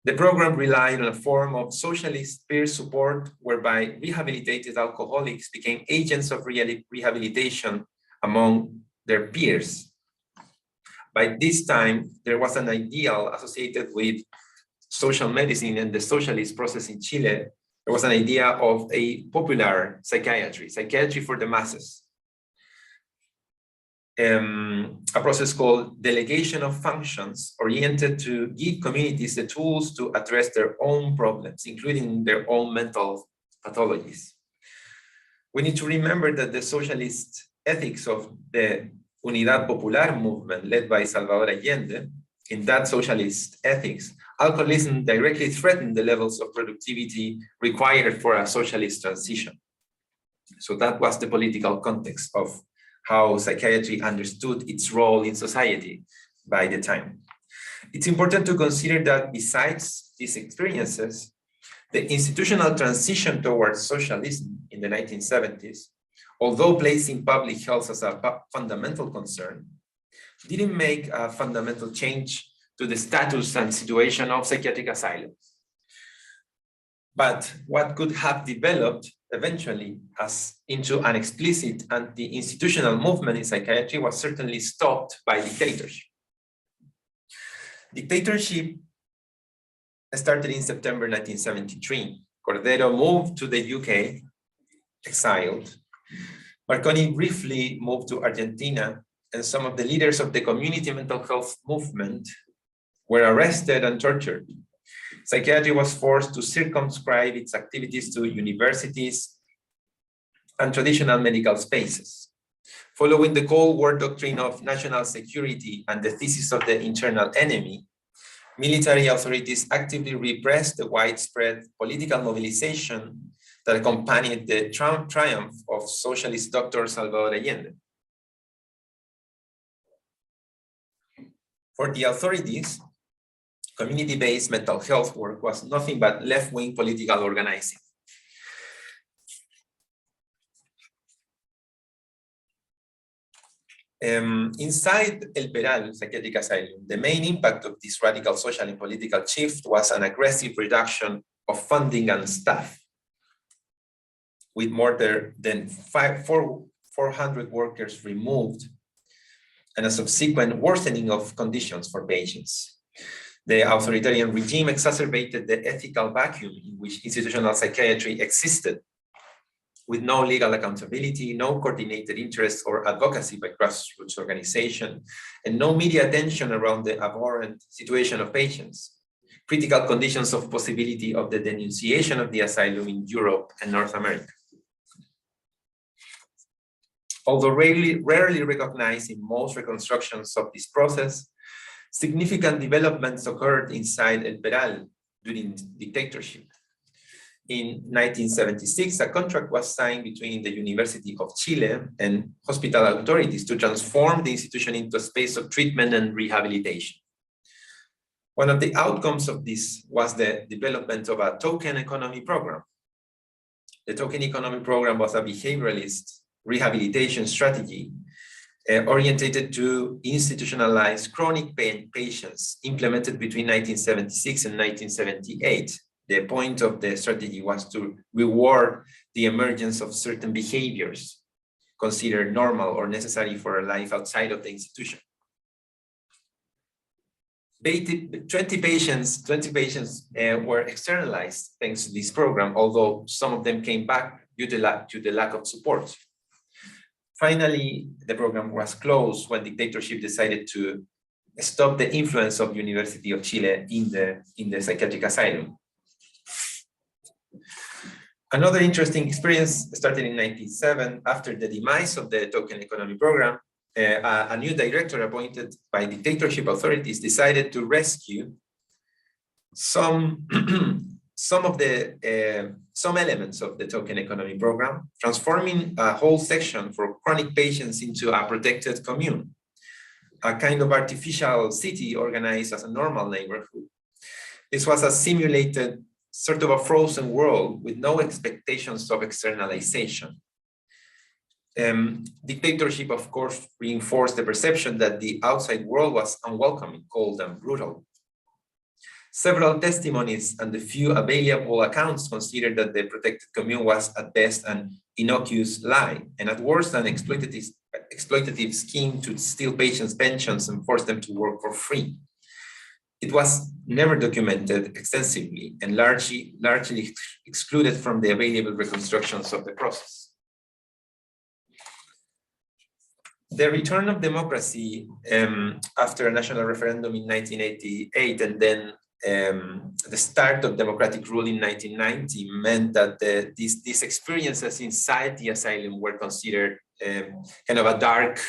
The program relied on a form of socialist peer support whereby rehabilitated alcoholics became agents of rehabilitation among their peers. By this time, there was an ideal associated with social medicine and the socialist process in Chile. There was an idea of a popular psychiatry for the masses. A process called delegation of functions oriented to give communities the tools to address their own problems, including their own mental pathologies. We need to remember that the socialist ethics of the Unidad Popular movement led by Salvador Allende, in that socialist ethics, alcoholism directly threatened the levels of productivity required for a socialist transition. So that was the political context of how psychiatry understood its role in society by the time. It's important to consider that besides these experiences, the institutional transition towards socialism in the 1970s, although placing public health as a fundamental concern, didn't make a fundamental change to the status and situation of psychiatric asylums. But what could have developed eventually as into an explicit anti-institutional movement in psychiatry was certainly stopped by dictatorship. Dictatorship started in September 1973. Cordero moved to the UK, exiled. Marconi briefly moved to Argentina, and some of the leaders of the community mental health movement were arrested and tortured. Psychiatry was forced to circumscribe its activities to universities and traditional medical spaces. Following the Cold War doctrine of national security and the thesis of the internal enemy, military authorities actively repressed the widespread political mobilization that accompanied the triumph of socialist Dr. Salvador Allende. For the authorities, community-based mental health work was nothing but left-wing political organizing. Inside El Peral Psychiatric Asylum, the main impact of this radical social and political shift was an aggressive reduction of funding and staff, with more than 400 workers removed and a subsequent worsening of conditions for patients. The authoritarian regime exacerbated the ethical vacuum in which institutional psychiatry existed, with no legal accountability, no coordinated interest or advocacy by grassroots organization, and no media attention around the abhorrent situation of patients. Critical conditions of possibility of the denunciation of the asylum in Europe and North America. Although rarely recognized in most reconstructions of this process, significant developments occurred inside El Peral during dictatorship. In 1976, a contract was signed between the University of Chile and hospital authorities to transform the institution into a space of treatment and rehabilitation. One of the outcomes of this was the development of a token economy program. The token economy program was a behavioralist rehabilitation strategy oriented to institutionalize chronic pain patients, implemented between 1976 and 1978. The point of the strategy was to reward the emergence of certain behaviors considered normal or necessary for a life outside of the institution. 20 patients were externalized thanks to this program, although some of them came back due to the lack of support. Finally, the program was closed when dictatorship decided to stop the influence of the University of Chile in the psychiatric asylum. Another interesting experience started in 1997, after the demise of the token economy program. A new director appointed by dictatorship authorities decided to rescue some elements of the token economy program, transforming a whole section for chronic patients into a protected commune, a kind of artificial city organized as a normal neighborhood. This was a simulated sort of a frozen world with no expectations of externalization. Dictatorship, of course, reinforced the perception that the outside world was unwelcoming, cold, and brutal. Several testimonies and the few available accounts considered that the protected commune was at best an innocuous lie, and at worst an exploitative scheme to steal patients' pensions and force them to work for free. It was never documented extensively and largely excluded from the available reconstructions of the process. The return of democracy after a national referendum in 1988 and then the start of democratic rule in 1990 meant that these experiences inside the asylum were considered kind of a dark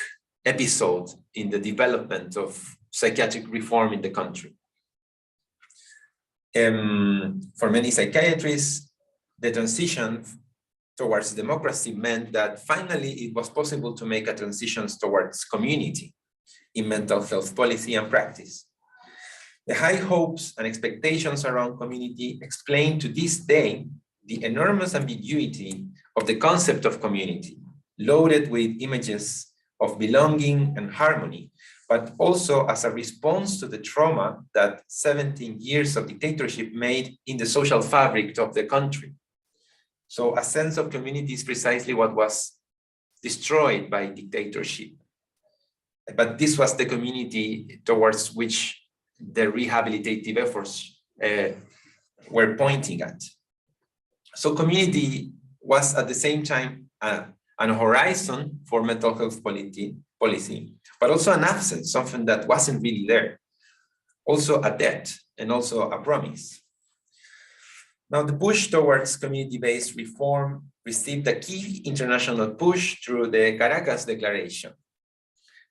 episode in the development of psychiatric reform in the country. For many psychiatrists, the transition towards democracy meant that finally it was possible to make a transition towards community in mental health policy and practice. The high hopes and expectations around community explain to this day the enormous ambiguity of the concept of community, loaded with images of belonging and harmony, but also as a response to the trauma that 17 years of dictatorship made in the social fabric of the country. So a sense of community is precisely what was destroyed by dictatorship. But this was the community towards which the rehabilitative efforts were pointing at. So community was at the same time an horizon for mental health policy, but also an absence, something that wasn't really there. Also a debt and also a promise. Now the push towards community-based reform received a key international push through the Caracas Declaration,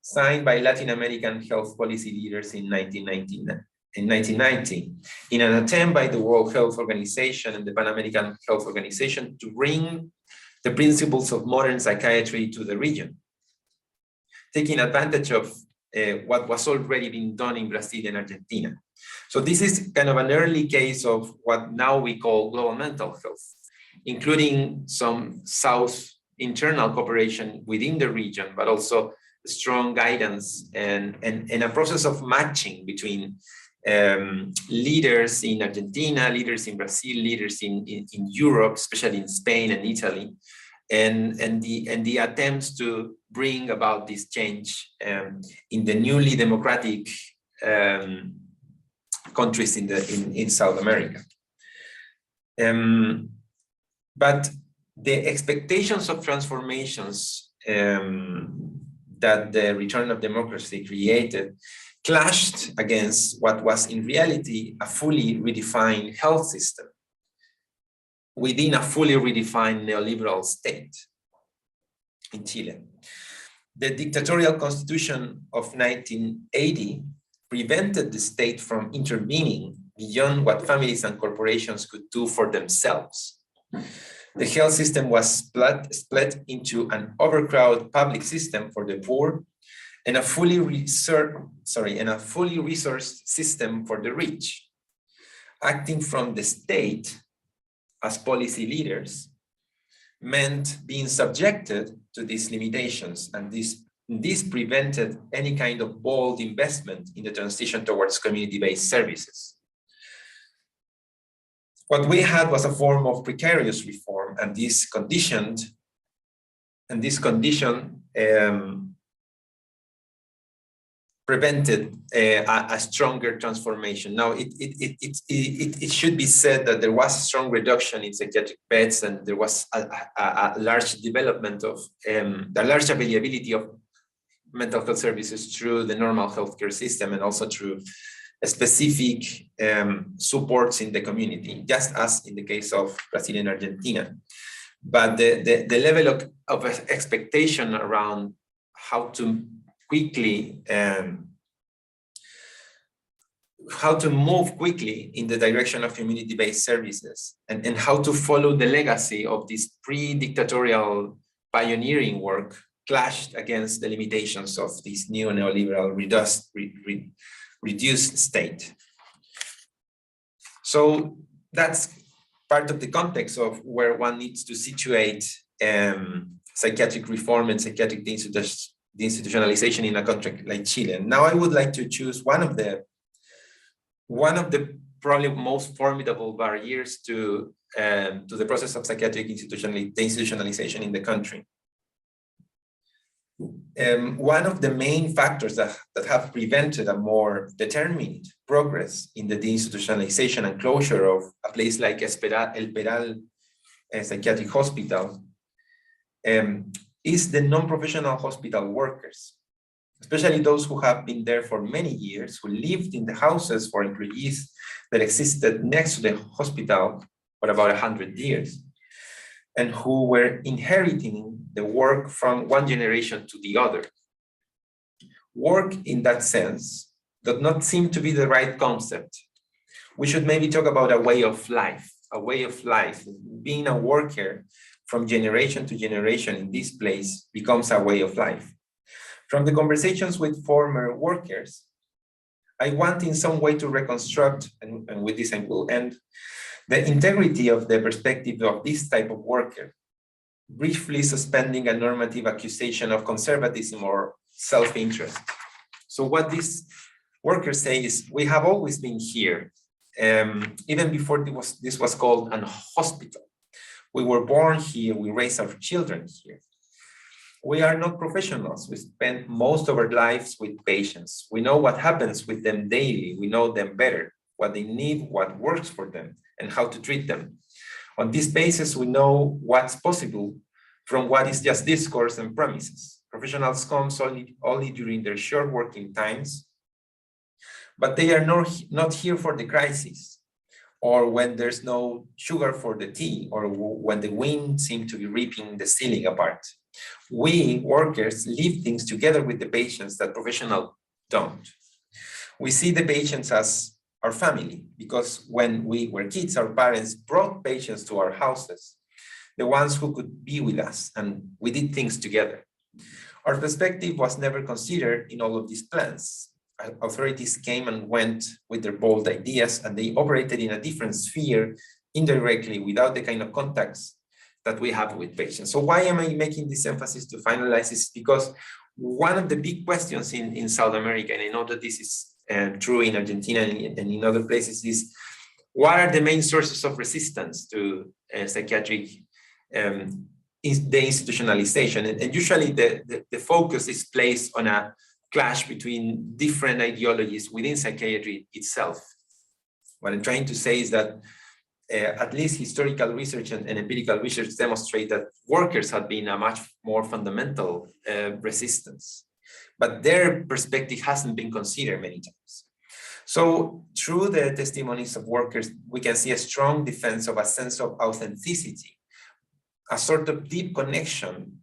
signed by Latin American health policy leaders in 1990, in an attempt by the World Health Organization and the Pan American Health Organization to bring the principles of modern psychiatry to the region. Taking advantage of what was already being done in Brazil and Argentina. So this is kind of an early case of what now we call global mental health, including some South internal cooperation within the region, but also strong guidance and a process of matching between leaders in Argentina, leaders in Brazil, leaders in Europe, especially in Spain and Italy, and the attempts to bring about this change in the newly democratic countries in South America. But the expectations of transformations that the return of democracy created clashed against what was in reality a fully redefined health system within a fully redefined neoliberal state in Chile. The dictatorial constitution of 1980 prevented the state from intervening beyond what families and corporations could do for themselves. The health system was split into an overcrowded public system for the poor and a fully resourced system for the rich. Acting from the state as policy leaders meant being subjected to these limitations, and this prevented any kind of bold investment in the transition towards community-based services. What we had was a form of precarious reform, and this condition prevented a stronger transformation. Now, it should be said that there was a strong reduction in psychiatric beds, and there was a large development of the large availability of mental health services through the normal healthcare system, and also through specific supports in the community, just as in the case of Brazil and Argentina. But the level of expectation around how to quickly how to move quickly in the direction of community-based services, and how to follow the legacy of this pre-dictatorial pioneering work clashed against the limitations of this new neoliberal reduced state. So that's part of the context of where one needs to situate psychiatric reform and psychiatric deinstitutionalization in a country like Chile. Now I would like to choose one of the probably most formidable barriers to the process of psychiatric deinstitutionalization in the country. One of the main factors that have prevented a more determined progress in the deinstitutionalization and closure of a place like El Peral Psychiatric Hospital is the non-professional hospital workers, especially those who have been there for many years, who lived in the houses for employees that existed next to the hospital for about 100 years, and who were inheriting the work from one generation to the other. Work in that sense does not seem to be the right concept. We should maybe talk about a way of life, Being a worker from generation to generation in this place becomes a way of life. From the conversations with former workers, I want in some way to reconstruct, and with this I will end, the integrity of the perspective of this type of worker, briefly suspending a normative accusation of conservatism or self-interest. So what these workers say is, we have always been here, even before this was called an hospital. We were born here, we raise our children here. We are not professionals. We spend most of our lives with patients. We know what happens with them daily. We know them better, what they need, what works for them, and how to treat them. On this basis, we know what's possible from what is just discourse and promises. Professionals come only during their short working times, but they are not here for the crisis, or when there's no sugar for the tea, or when the wind seems to be ripping the ceiling apart. We workers live things together with the patients that professionals don't. We see the patients as our family, because when we were kids, our parents brought patients to our houses, the ones who could be with us, and we did things together. Our perspective was never considered in all of these plans. Authorities came and went with their bold ideas, and they operated in a different sphere indirectly without the kind of contacts that we have with patients. So why am I making this emphasis to finalize this? Because one of the big questions in South America, and I know that this is true in Argentina and in other places, is what are the main sources of resistance to psychiatric deinstitutionalization? And usually the focus is placed on a clash between different ideologies within psychiatry itself. What I'm trying to say is that at least historical research and empirical research demonstrate that workers have been a much more fundamental resistance, but their perspective hasn't been considered many times. So through the testimonies of workers, we can see a strong defense of a sense of authenticity, a sort of deep connection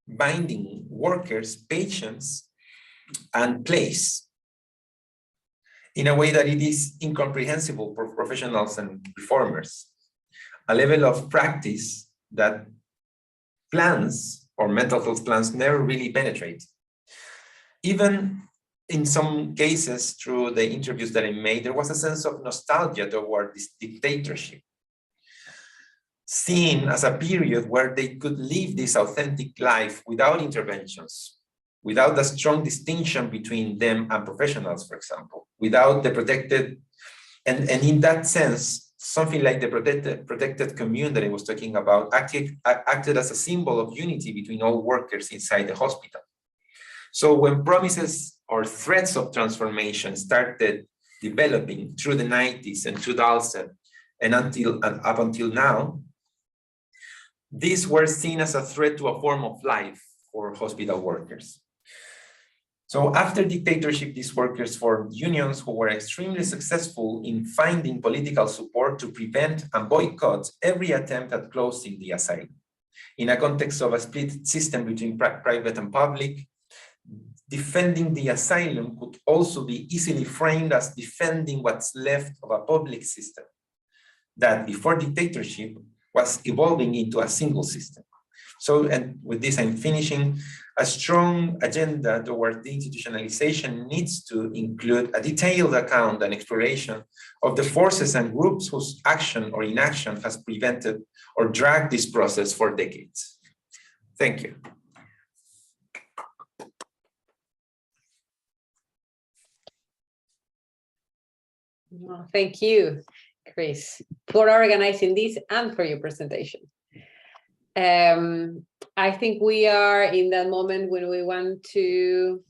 binding workers, patients, and place in a way that it is incomprehensible for professionals and reformers, a level of practice that plans or mental health plans never really penetrate. Even in some cases, through the interviews that I made, there was a sense of nostalgia toward this dictatorship, seen as a period where they could live this authentic life without interventions, without a strong distinction between them and professionals, for example, without the protected, and in that sense, something like the protected commune that I was talking about acted as a symbol of unity between all workers inside the hospital. So when promises or threats of transformation started developing through the 90s and 2000 and up until now, these were seen as a threat to a form of life for hospital workers. So after dictatorship, these workers formed unions who were extremely successful in finding political support to prevent and boycott every attempt at closing the asylum. In a context of a split system between private and public, defending the asylum could also be easily framed as defending what's left of a public system that before dictatorship was evolving into a single system. So, and with this I'm finishing, a strong agenda toward deinstitutionalization needs to include a detailed account and exploration of the forces and groups whose action or inaction has prevented or dragged this process for decades. Thank you. Well, thank you, Chris, for organizing this and for your presentation. I think we are in that moment when we want to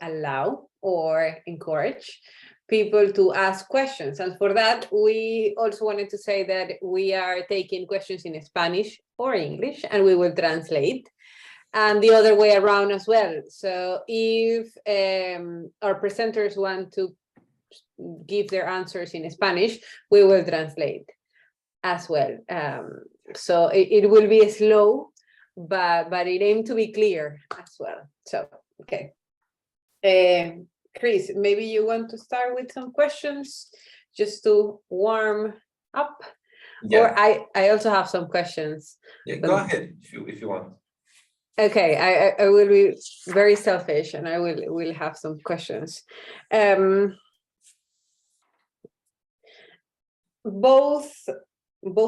allow or encourage people to ask questions. And for that, we also wanted to say that we are taking questions in Spanish or English, and we will translate. And the other way around as well. So if our presenters want to give their answers in Spanish, we will translate as well. So it will be slow, but it aims to be clear as well. So, okay. Chris, maybe you want to start with some questions just to warm up? Yeah. Or I also have some questions. Yeah, go ahead if you want. Okay, I will be very selfish and I will have some questions. Both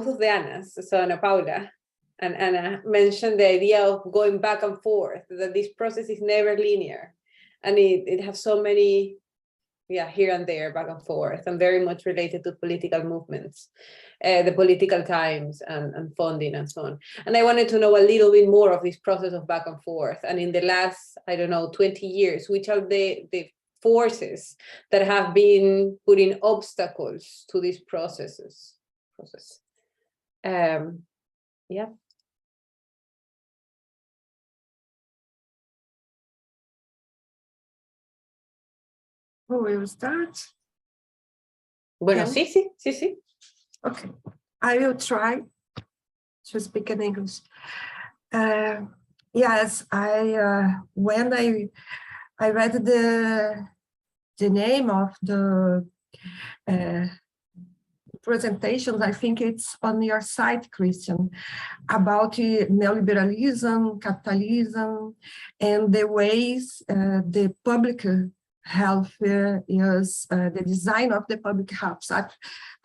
of the Annas, so Ana Paula and Anna, mentioned the idea of going back and forth, that this process is never linear. And it has so many, here and there, back and forth, and very much related to political movements, the political times and funding and so on. And I wanted to know a little bit more of this process of back and forth. And in the last, 20 years, which are the forces that have been putting obstacles to these process. Yeah. Who will start? Bueno, sí. Okay, I will try to speak in English. Yes, when I read the name of the presentations, I think it's on your site, Christian, about neoliberalism, capitalism, and the ways the public health is the design of the public health.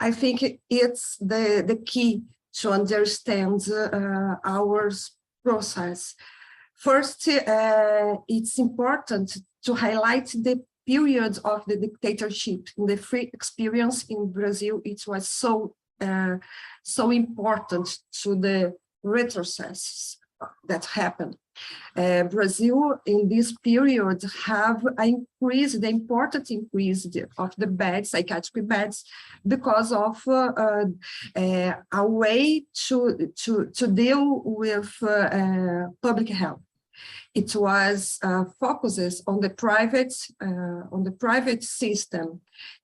I think it's the key to understand our process. First, it's important to highlight the period of the dictatorship. In the free experience in Brazil, it was so important to the retrocesses that happened. Brazil in this period have increased the important increase of the beds, psychiatric beds, because of a way to deal with public health. It was focuses on the private system.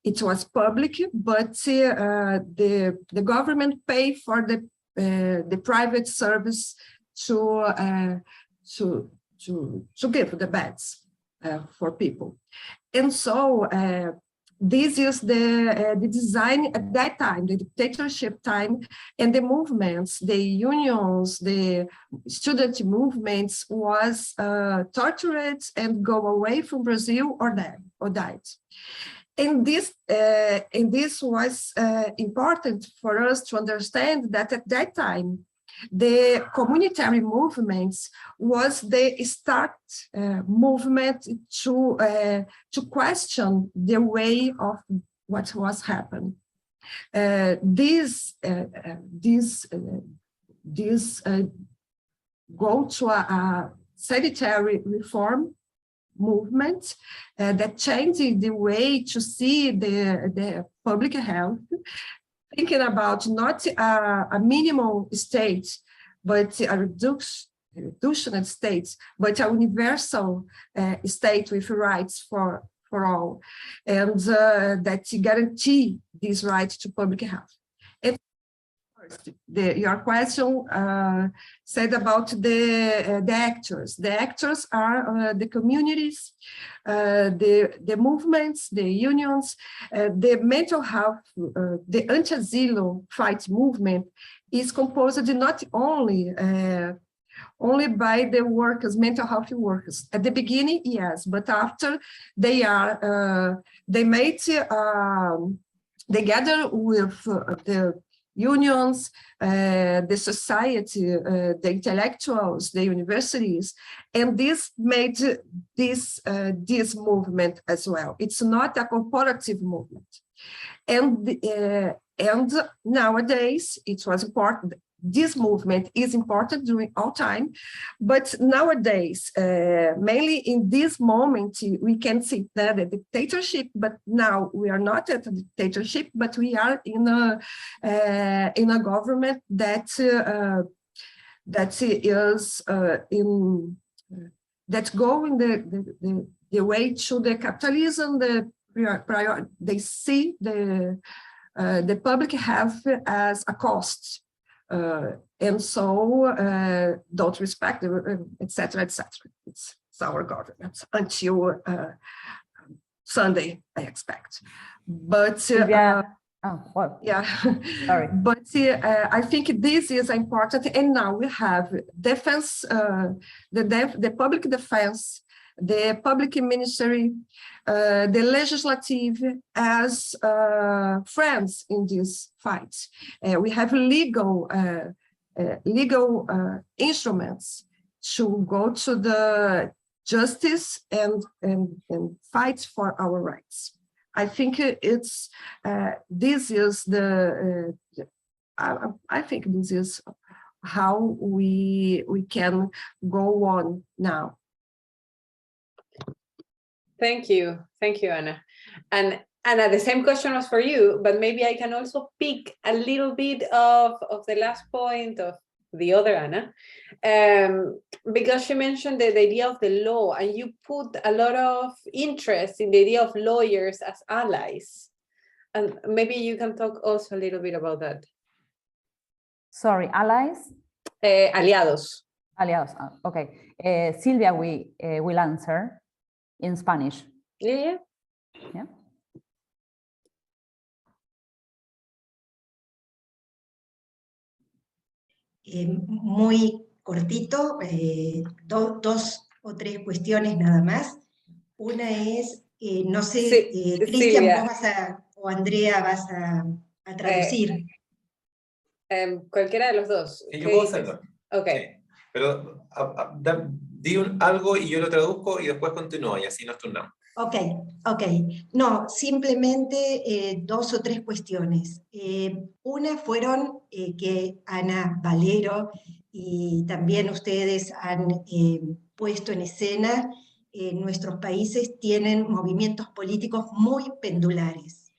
It was public, but the government pay for the private service to give the beds for people. And so this is the design at that time, the dictatorship time, and the movements, the unions, the student movements was tortured and go away from Brazil or died. And this was important for us to understand that at that time, the communitary movements was the start movement to question the way of what was happening. This go to a sanitary reform movement that changed the way to see the public health, thinking about not a minimal state, but a reductional state, but a universal state with rights for all, and that guarantee this right to public health. And first, your question said about the actors. The actors are the communities, the movements, the unions, the mental health, the anti-asylum fight movement is composed not only by the workers, mental health workers. At the beginning, yes, but after they gather with the unions, the society, the intellectuals, the universities, and this made this movement as well. It's not a corporative movement. And nowadays, it was important. This movement is important during all time, but nowadays, mainly in this moment, we can see that the dictatorship, but now we are not at a dictatorship, but we are in a government that go in the way to the capitalism. They see the public health as a cost. And so don't respect, etc., etc. It's our government until Sunday, I expect. But yeah. Sorry. But I think this is important. And now we have defense, the public defense, the public ministry, the legislative as friends in this fight. We have legal instruments to go to the justice and fight for our rights. I think it's this is I think this is how we can go on now. Thank you, Anna. And Anna, the same question was for you, but maybe I can also pick a little bit of the last point of the other Anna, because she mentioned the idea of the law, and you put a lot of interest in the idea of lawyers as allies. And maybe you can talk also a little bit about that. Sorry, allies? Aliados. Aliados, okay. Silvia will answer in Spanish. Yeah. muy cortito, dos o tres cuestiones nada más. Una es, no sé, Sí, Cristian, Silvia. vos vas o Andrea vas a traducir. Cualquiera de los dos. Sí, ¿Qué yo puedo dices? hacerlo. Ok. Sí. Pero di algo y yo lo traduzco y después continúo y así nos turnamos. Ok. No, simplemente dos o tres cuestiones. Una fueron que Ana Valero y también ustedes han puesto en escena, nuestros países tienen movimientos políticos muy pendulares.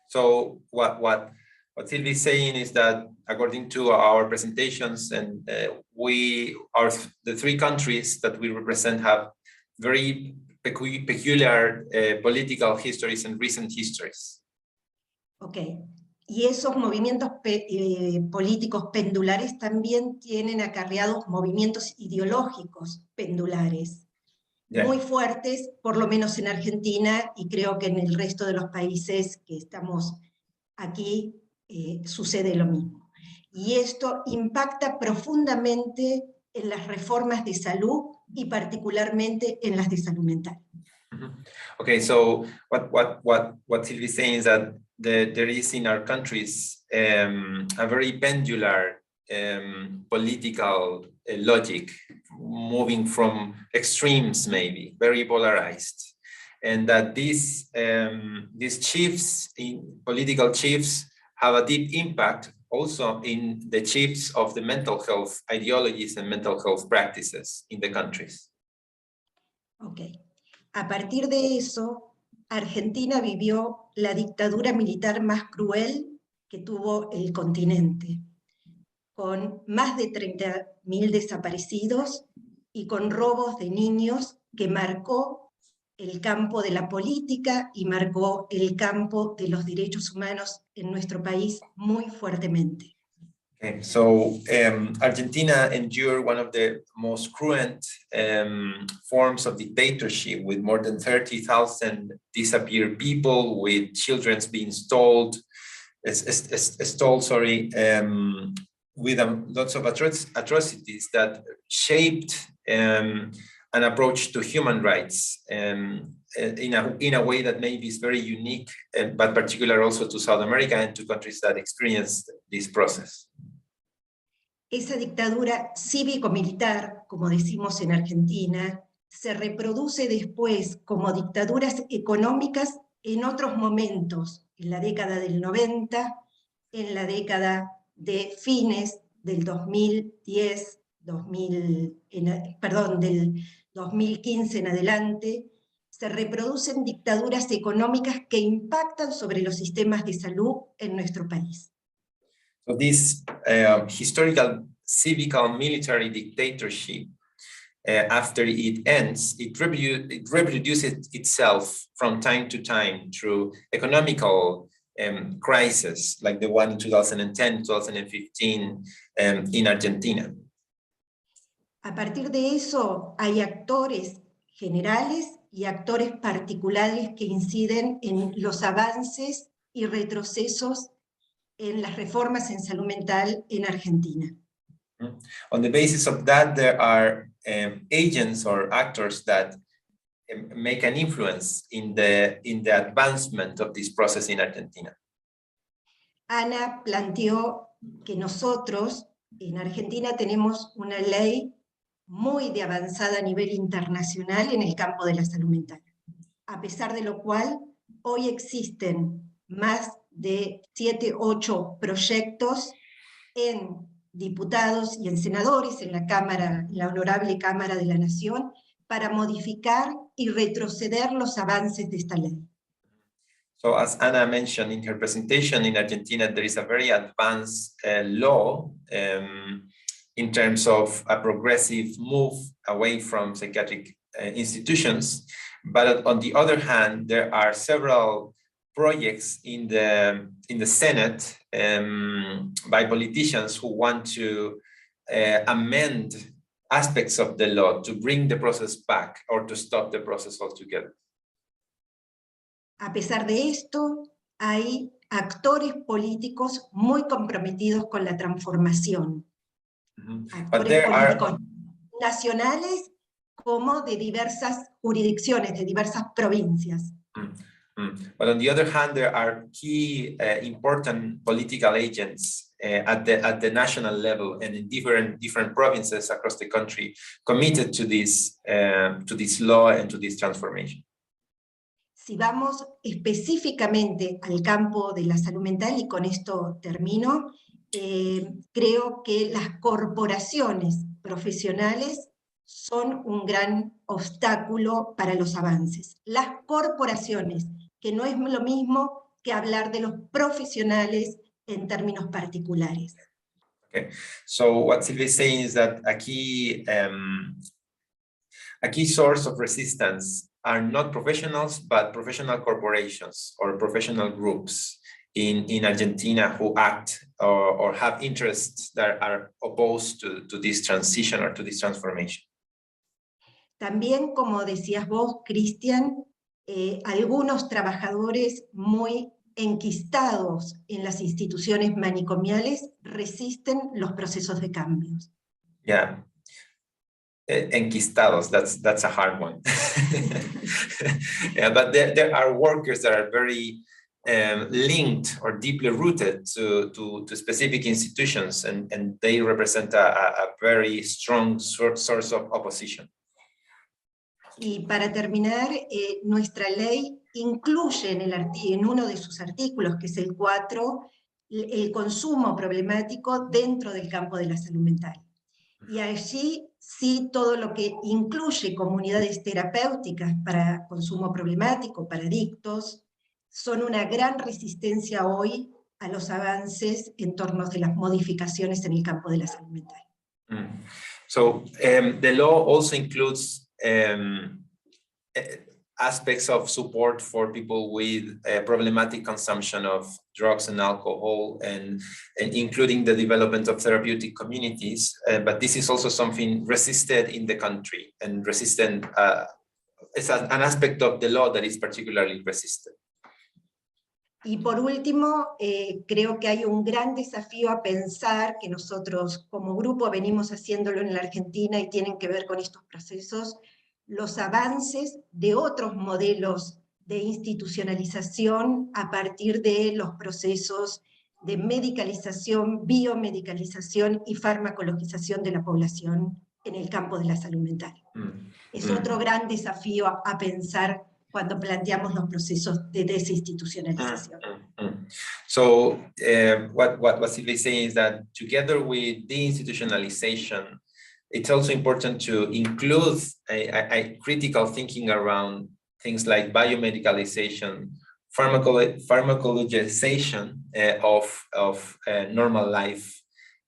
So what Sylvie is saying is that according to our presentations, and the three countries that we represent have very peculiar political histories and recent histories. Ok, y esos movimientos políticos pendulares también tienen acarreados movimientos ideológicos pendulares, muy fuertes, por lo menos en Argentina, y creo que en el resto de los países que estamos aquí sucede lo mismo. Y esto impacta profundamente en las reformas de salud y particularmente en las de salud mental. Okay, so what Sylvie is saying is that there is in our countries a very pendular political logic, moving from extremes, maybe very polarized, and that these chiefs, political chiefs, have a deep impact also in the chiefs of the mental health ideologies and mental health practices in the countries. Okay. A partir de eso, Argentina vivió la dictadura militar más cruel que tuvo el continente, con más de 30.000 desaparecidos y con robos de niños que marcó el campo de la política y marcó el campo de los derechos humanos en nuestro país muy fuertemente. Okay, so Argentina endured one of the most cruel forms of dictatorship, with more than 30,000 disappeared people, with children being stole, with lots of atrocities that shaped an approach to human rights in a way that maybe is very unique, but particular also to South America and to countries that experienced this process. Esa dictadura cívico-militar, como decimos en Argentina, se reproduce después como dictaduras económicas en otros momentos, en la década del 90, en la década de fines del 2010, del 2015 en adelante, se reproducen dictaduras económicas que impactan sobre los sistemas de salud en nuestro país. So this historical civical military dictatorship, after it ends, it reproduces itself from time to time through economical crises like the one in 2010, 2015 in Argentina. A partir de eso hay actores generales y actores particulares que inciden en los avances y retrocesos en las reformas en salud mental en Argentina. On the basis of that, there are agents or actors that make an influence in the advancement of this process in Argentina. Ana planteó que nosotros en Argentina tenemos una ley muy de avanzada a nivel internacional en el campo de la salud mental, a pesar de lo cual hoy existen más de 7, 8 proyectos en diputados y en senadores en la Cámara, la Honorable Cámara de la Nación, para modificar y retroceder los avances de esta ley. So as Ana mentioned in her presentation, in Argentina, there is a very advanced law in terms of a progressive move away from psychiatric institutions. But on the other hand, there are several projects in the Senate by politicians who want to amend aspects of the law to bring the process back or to stop the process altogether. A pesar de esto, hay actores políticos muy comprometidos con la transformación actores políticos nacionales como de diversas jurisdicciones, de diversas provincias. But on the other hand, there are key important political agents at the national level and in different provinces across the country committed to this law and to this transformation. Si vamos específicamente al campo de la salud mental, y con esto termino, creo que las corporaciones profesionales son un gran obstáculo para los avances. Las corporaciones, que no es lo mismo que hablar de los profesionales en términos particulares. Okay, so what Silvia is saying is that a key source of resistance are not professionals, but professional corporations or professional groups in Argentina who act or have interests that are opposed to this transition or to this transformation. También, como decías vos, Cristian, algunos trabajadores muy enquistados en las instituciones manicomiales resisten los procesos de cambios. Yeah. Enquistados, that's a hard one. Yeah, but there are workers that are very linked or deeply rooted to specific institutions, and they represent a very strong source of opposition. Y para terminar, nuestra ley incluye en uno de sus artículos, que es el 4, el consumo problemático dentro del campo de la salud mental. Y allí sí todo lo que incluye comunidades terapéuticas para consumo problemático, para adictos, son una gran resistencia hoy a los avances en torno de las modificaciones en el campo de la salud mental. So the law also includes aspects of support for people with problematic consumption of drugs and alcohol, and including the development of therapeutic communities. But this is also something resisted in the country, and resistant is an aspect of the law that is particularly resisted. Y por último, creo que hay un gran desafío a pensar, que nosotros como grupo venimos haciéndolo en la Argentina y tienen que ver con estos procesos, los avances de otros modelos de institucionalización a partir de los procesos de medicalización, biomedicalización y farmacologización de la población en el campo de la salud mental. Es otro gran desafío a pensar cuando planteamos los procesos de desinstitucionalización. So what Silvia is saying is that together with deinstitutionalization, it's also important to include a critical thinking around things like biomedicalization, pharmacologization of normal life,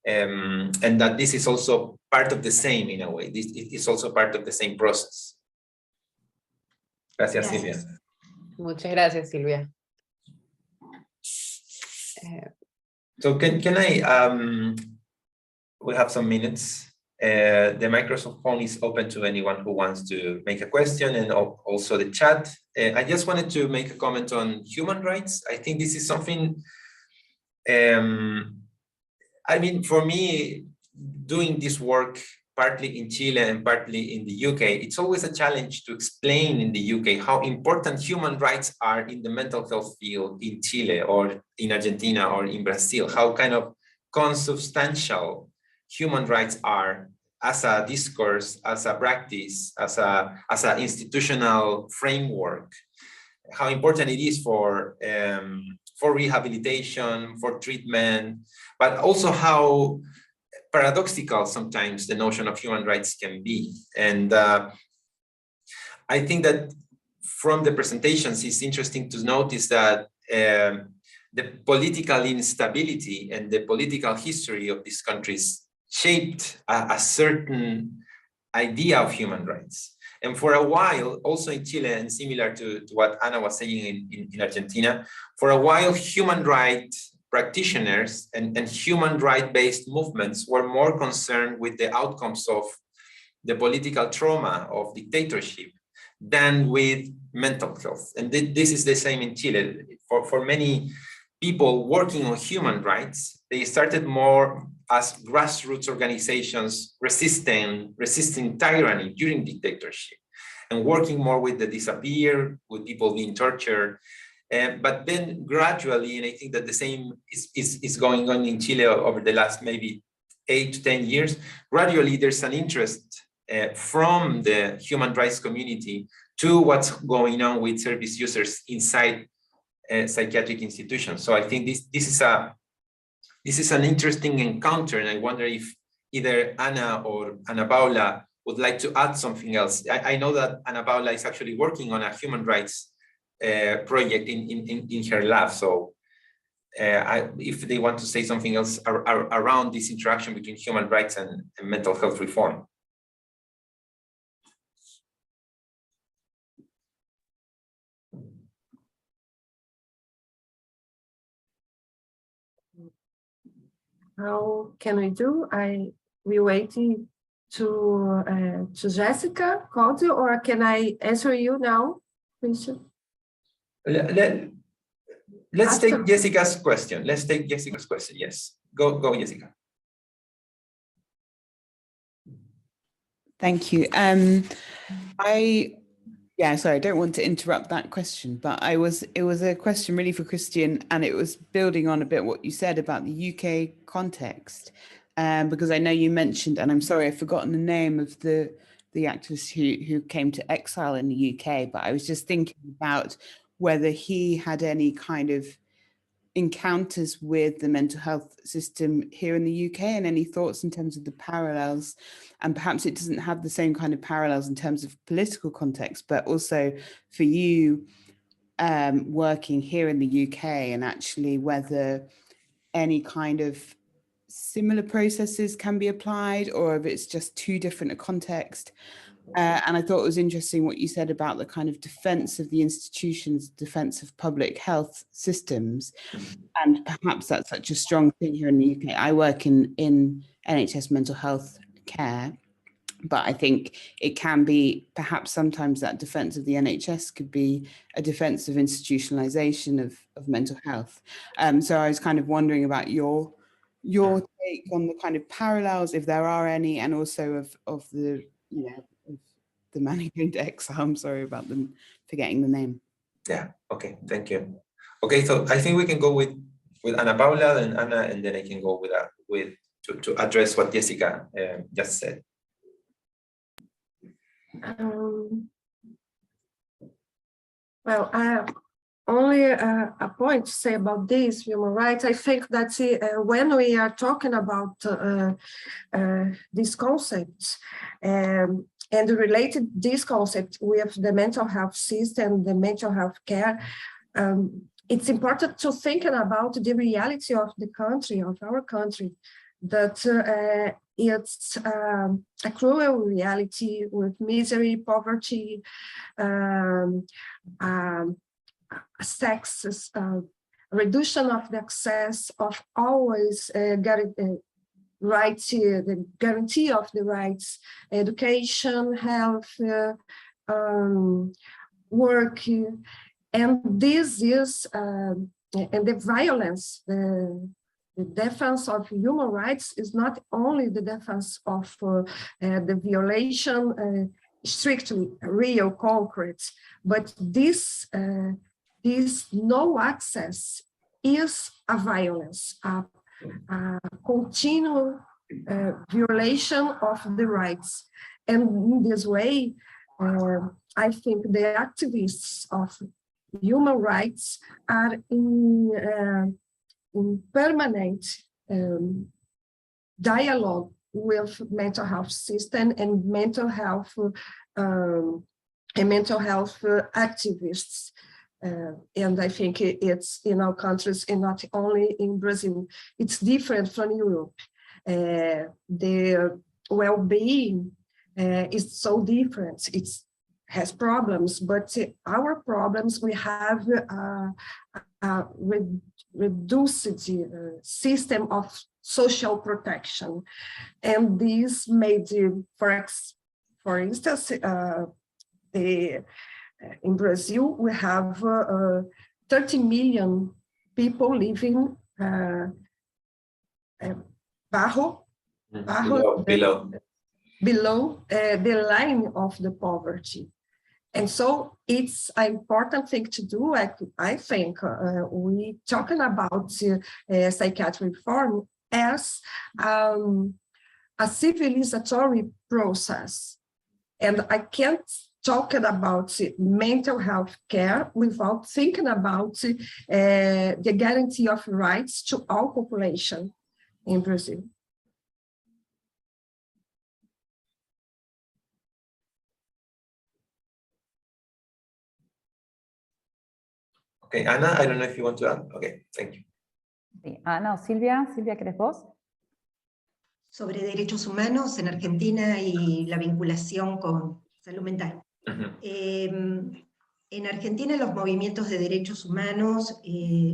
and that this is also part of the same in a way. This is also part of the same process. Gracias, Silvia. Muchas gracias, Silvia. So can I, we have some minutes. The microphone is open to anyone who wants to make a question, and also the chat. I just wanted to make a comment on human rights. I think this is something, I mean, for me, doing this work partly in Chile and partly in the UK, it's always a challenge to explain in the UK how important human rights are in the mental health field in Chile or in Argentina or in Brazil, how kind of consubstantial human rights are as a discourse, as a practice, as a institutional framework, how important it is for rehabilitation, for treatment, but also how paradoxical sometimes the notion of human rights can be. And I think that from the presentations, it's interesting to notice that the political instability and the political history of these countries shaped a certain idea of human rights. And for a while, also in Chile, and similar to what Ana was saying in Argentina, for a while, human rights practitioners and human rights-based movements were more concerned with the outcomes of the political trauma of dictatorship than with mental health. And this is the same in Chile. For many people working on human rights, they started more as grassroots organizations resisting tyranny during dictatorship, and working more with the disappeared, with people being tortured. But then gradually, and I think that the same is going on in Chile over the last maybe 8 to 10 years, gradually there's an interest from the human rights community to what's going on with service users inside psychiatric institutions. So I think this is an interesting encounter, and I wonder if either Ana or Ana Paula would like to add something else. I know that Ana Paula is actually working on a human rights project in her lab. So if they want to say something else around this interaction between human rights and mental health reform. How can we do? We waiting to Jessica called you, or can I answer you now, Christian? Let's take Jessica's question. Let's take Jessica's question. Yes, go Jessica. Thank you. Sorry, I don't want to interrupt that question, but it was a question really for Christian, and it was building on a bit what you said about the UK context, because I know you mentioned, and I'm sorry, I've forgotten the name of the activist who came to exile in the UK, but I was just thinking about whether he had any kind of encounters with the mental health system here in the UK, and any thoughts in terms of the parallels. And perhaps it doesn't have the same kind of parallels in terms of political context, but also for you working here in the UK, and actually whether any kind of similar processes can be applied, or if it's just too different a context. And I thought it was interesting what you said about the kind of defense of the institutions, defense of public health systems. And perhaps that's such a strong thing here in the UK. I work in NHS mental health care, but I think it can be perhaps sometimes that defense of the NHS could be a defense of institutionalization of mental health. So I was kind of wondering about your take on the kind of parallels, if there are any, and also of the, the man who went to exile. I'm sorry about them forgetting the name. Yeah, okay, thank you. Okay, so I think we can go with Ana Paula and Ana, and then I can go to address what Jessica just said. Well, I have only a point to say about this human rights. I think that when we are talking about these concepts and related this concept with the mental health system, the mental health care, it's important to think about the reality of the country, of our country, that it's a cruel reality with misery, poverty, sex, reduction of the access of always rights, the guarantee of the rights, education, health, work, and this is and the violence, the defense of human rights is not only the defense of the violation strictly real, concrete, but this no access is a violence, a continual violation of the rights. And in this way, I think the activists of human rights are in permanent dialogue with mental health system and mental health activists. And I think it's in our countries and not only in Brazil. It's different from Europe. The well-being is so different. It has problems, but our problems, we have a reduced system of social protection. And this made, for instance, in Brazil, we have 30 million people living below the line of the poverty. And so it's an important thing to do. I think we talking about psychiatric reform as a civilizatory process. And I can't talk about mental health care without thinking about the guarantee of rights to all population in Brazil. Okay, Ana, I don't know if you want to add. Okay, thank you. Sí, Ana o Silvia, ¿querés vos? Sobre derechos humanos en Argentina y la vinculación con salud mental. En Argentina los movimientos de derechos humanos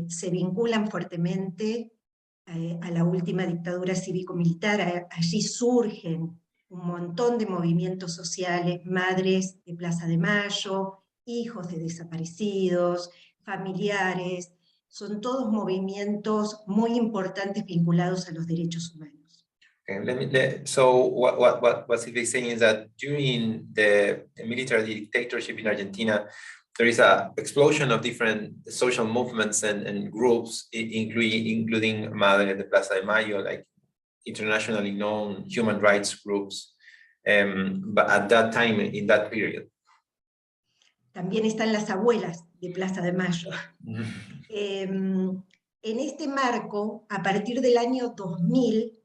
se vinculan fuertemente a la última dictadura cívico-militar. Allí surgen un montón de movimientos sociales, madres de Plaza de Mayo, hijos de desaparecidos, familiares, son todos movimientos muy importantes vinculados a los derechos humanos. Okay, so what Silvia is saying is that during the military dictatorship in Argentina, there is an explosion of different social movements and groups, including Madre de Plaza de Mayo, like internationally known human rights groups, but at that time, in that period. También están las abuelas de Plaza de Mayo. En este marco, a partir del año 2000,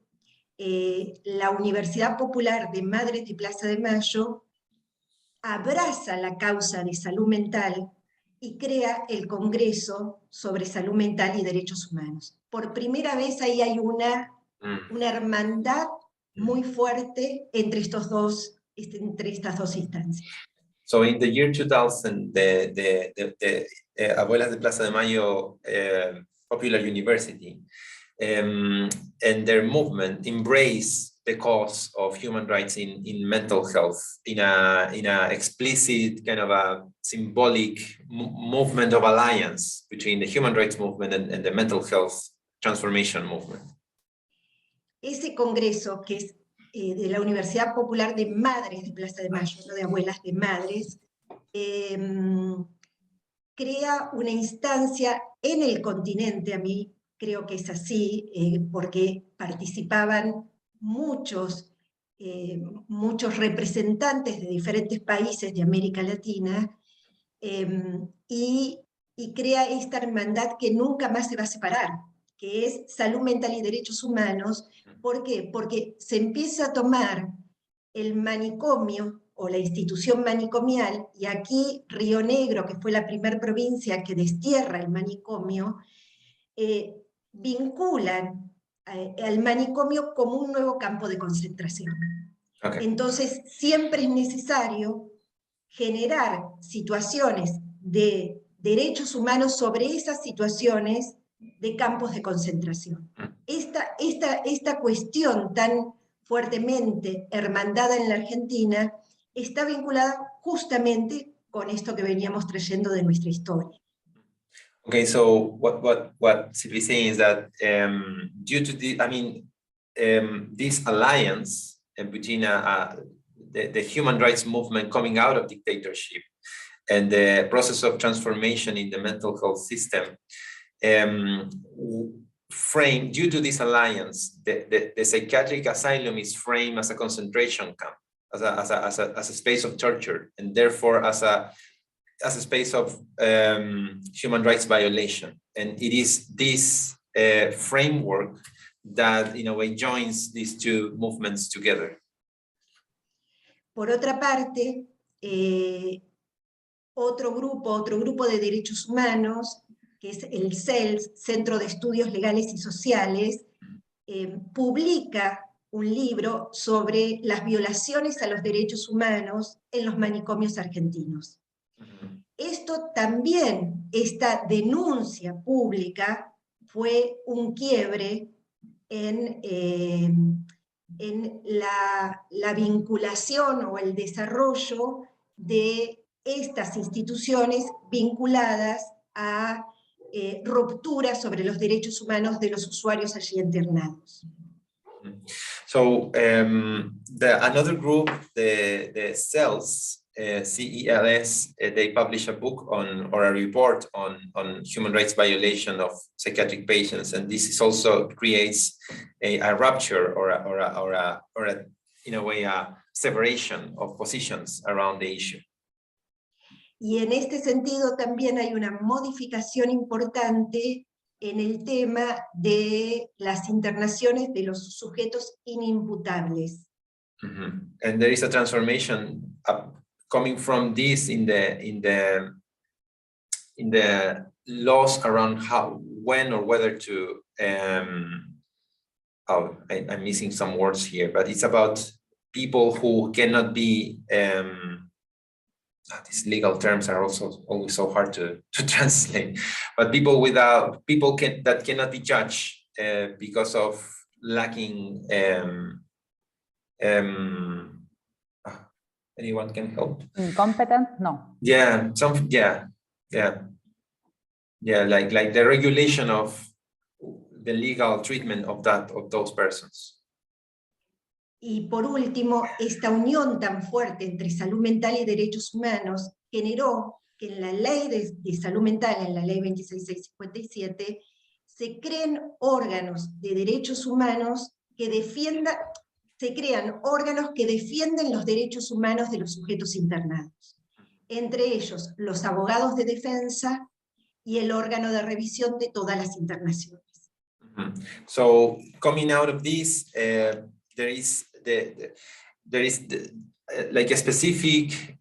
la Universidad Popular de Madres de Plaza de Mayo abraza la causa de salud mental y crea el Congreso sobre Salud Mental y Derechos Humanos. Por primera vez ahí hay una hermandad muy fuerte entre estas dos instancias. So in the year 2000, the Abuelas de Plaza de Mayo Popular University and their movement embrace the cause of human rights in mental health in a explicit kind of a symbolic movement of alliance between the human rights movement and the mental health transformation movement. Ese congreso, que es de la Universidad Popular de Madres de Plaza de Mayo, no de abuelas, de madres, crea una instancia en el continente, a mí creo que es así, porque participaban muchos representantes de diferentes países de América Latina, y crea esta hermandad que nunca más se va a separar, que es salud mental y derechos humanos. ¿Por qué? Porque se empieza a tomar el manicomio o la institución manicomial, y aquí Río Negro, que fue la primera provincia que destierra el manicomio, vinculan al manicomio como un nuevo campo de concentración. Okay. Entonces siempre es necesario generar situaciones de derechos humanos sobre esas situaciones de campos de concentración. Esta cuestión tan fuertemente hermandada en la Argentina está vinculada justamente con esto que veníamos trayendo de nuestra historia. Okay, so what Silvia is saying is that due to this alliance between the human rights movement coming out of dictatorship and the process of transformation in the mental health system, due to this alliance, the psychiatric asylum is framed as a concentration camp, as a space of torture, and therefore as a space of human rights violation. And it is this framework that, in a way, joins these two movements together. Por otra parte, otro grupo de derechos humanos, que es el CELS, Centro de Estudios Legales y Sociales, publica un libro sobre las violaciones a los derechos humanos en los manicomios argentinos. Esto también, esta denuncia pública, fue un quiebre en la vinculación o el desarrollo de estas instituciones vinculadas a rupturas sobre los derechos humanos de los usuarios allí internados. So another group, the CELS, CELS, they publish a book or a report on human rights violation of psychiatric patients, and this is also creates a rupture or a in a way a separation of positions around the issue. Y en este sentido también hay una modificación importante en el tema de las internaciones de los sujetos inimputables. And there is a transformation coming from this in the laws around how, when, or whether to. I'm missing some words here, but it's about people who cannot be. These legal terms are also always so hard to translate, but people that cannot be judged because of lacking. Anyone can help? Incompetent? No. Yeah, like the regulation of the legal treatment of those persons. Y por último, esta unión tan fuerte entre salud mental y derechos humanos generó que en la ley de salud mental, en la ley 26657, se creen órganos de derechos humanos que defienden los derechos humanos de los sujetos internados. Entre ellos, los abogados de defensa y el órgano de revisión de todas las internaciones. So, coming out of this, there is like a specific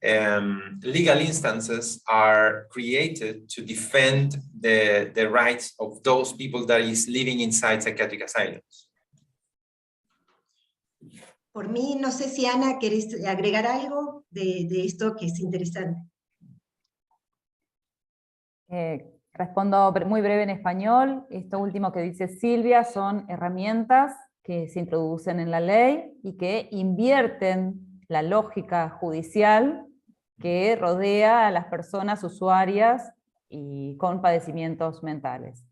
legal instances are created to defend the rights of those people that is living inside psychiatric asylums. Por mí, no sé si Ana, ¿querés agregar algo de esto que es interesante? Respondo muy breve en español. Esto último que dice Silvia son herramientas que se introducen en la ley y que invierten la lógica judicial que rodea a las personas usuarias y con padecimientos mentales.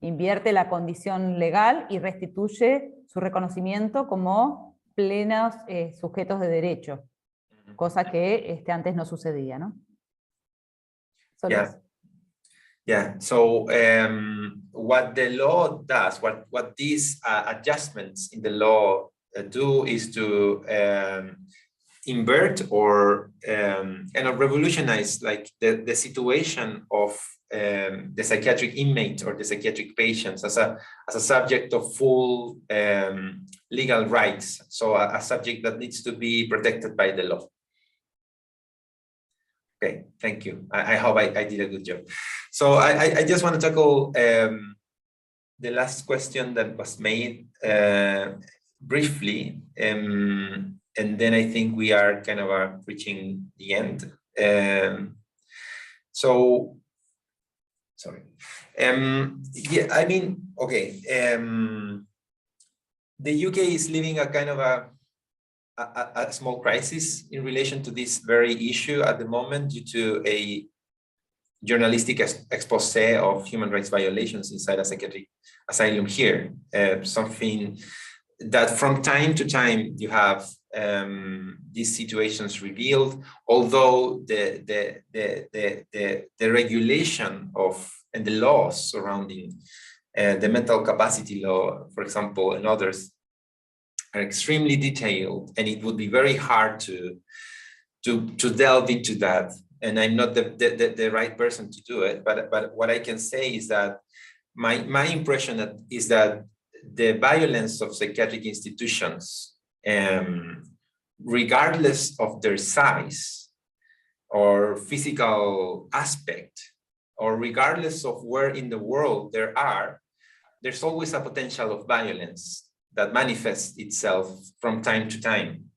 Invierte la condición legal y restituye su reconocimiento como plenos sujetos de derecho, cosa que antes no sucedía, ¿no? Yeah, so what the law does, what these adjustments in the law do is to invert or kind of revolutionize like the situation of the psychiatric inmate or the psychiatric patients as a subject of full legal rights, so a subject that needs to be protected by the law. Okay, thank you. I hope I did a good job. So I just want to tackle the last question that was made briefly, and then I think we are kind of reaching the end. So, sorry. Yeah, I mean, okay. The UK is living a kind of a small crisis in relation to this very issue at the moment due to a journalistic expose of human rights violations inside a psychiatric asylum here. Something that from time to time you have these situations revealed, although the regulation of and the laws surrounding the mental capacity law, for example, and others, are extremely detailed, and it would be very hard to delve into that. And I'm not the right person to do it, but what I can say is that my impression is that the violence of psychiatric institutions, regardless of their size or physical aspect, or regardless of where in the world there's always a potential of violence that manifests itself from time to time.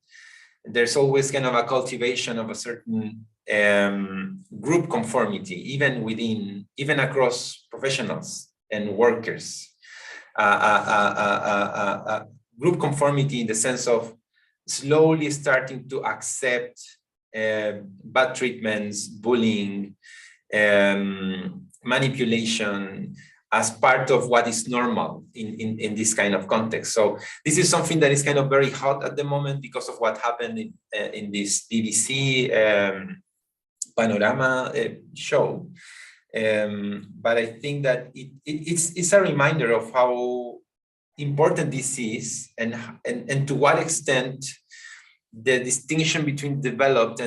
There's always kind of a cultivation of a certain group conformity, even across professionals and workers. Group conformity in the sense of slowly starting to accept bad treatments, bullying, manipulation, as part of what is normal in this kind of context. So this is something that is kind of very hot at the moment because of what happened in this BBC Panorama show. But I think that it's a reminder of how important this is and to what extent the distinction between developed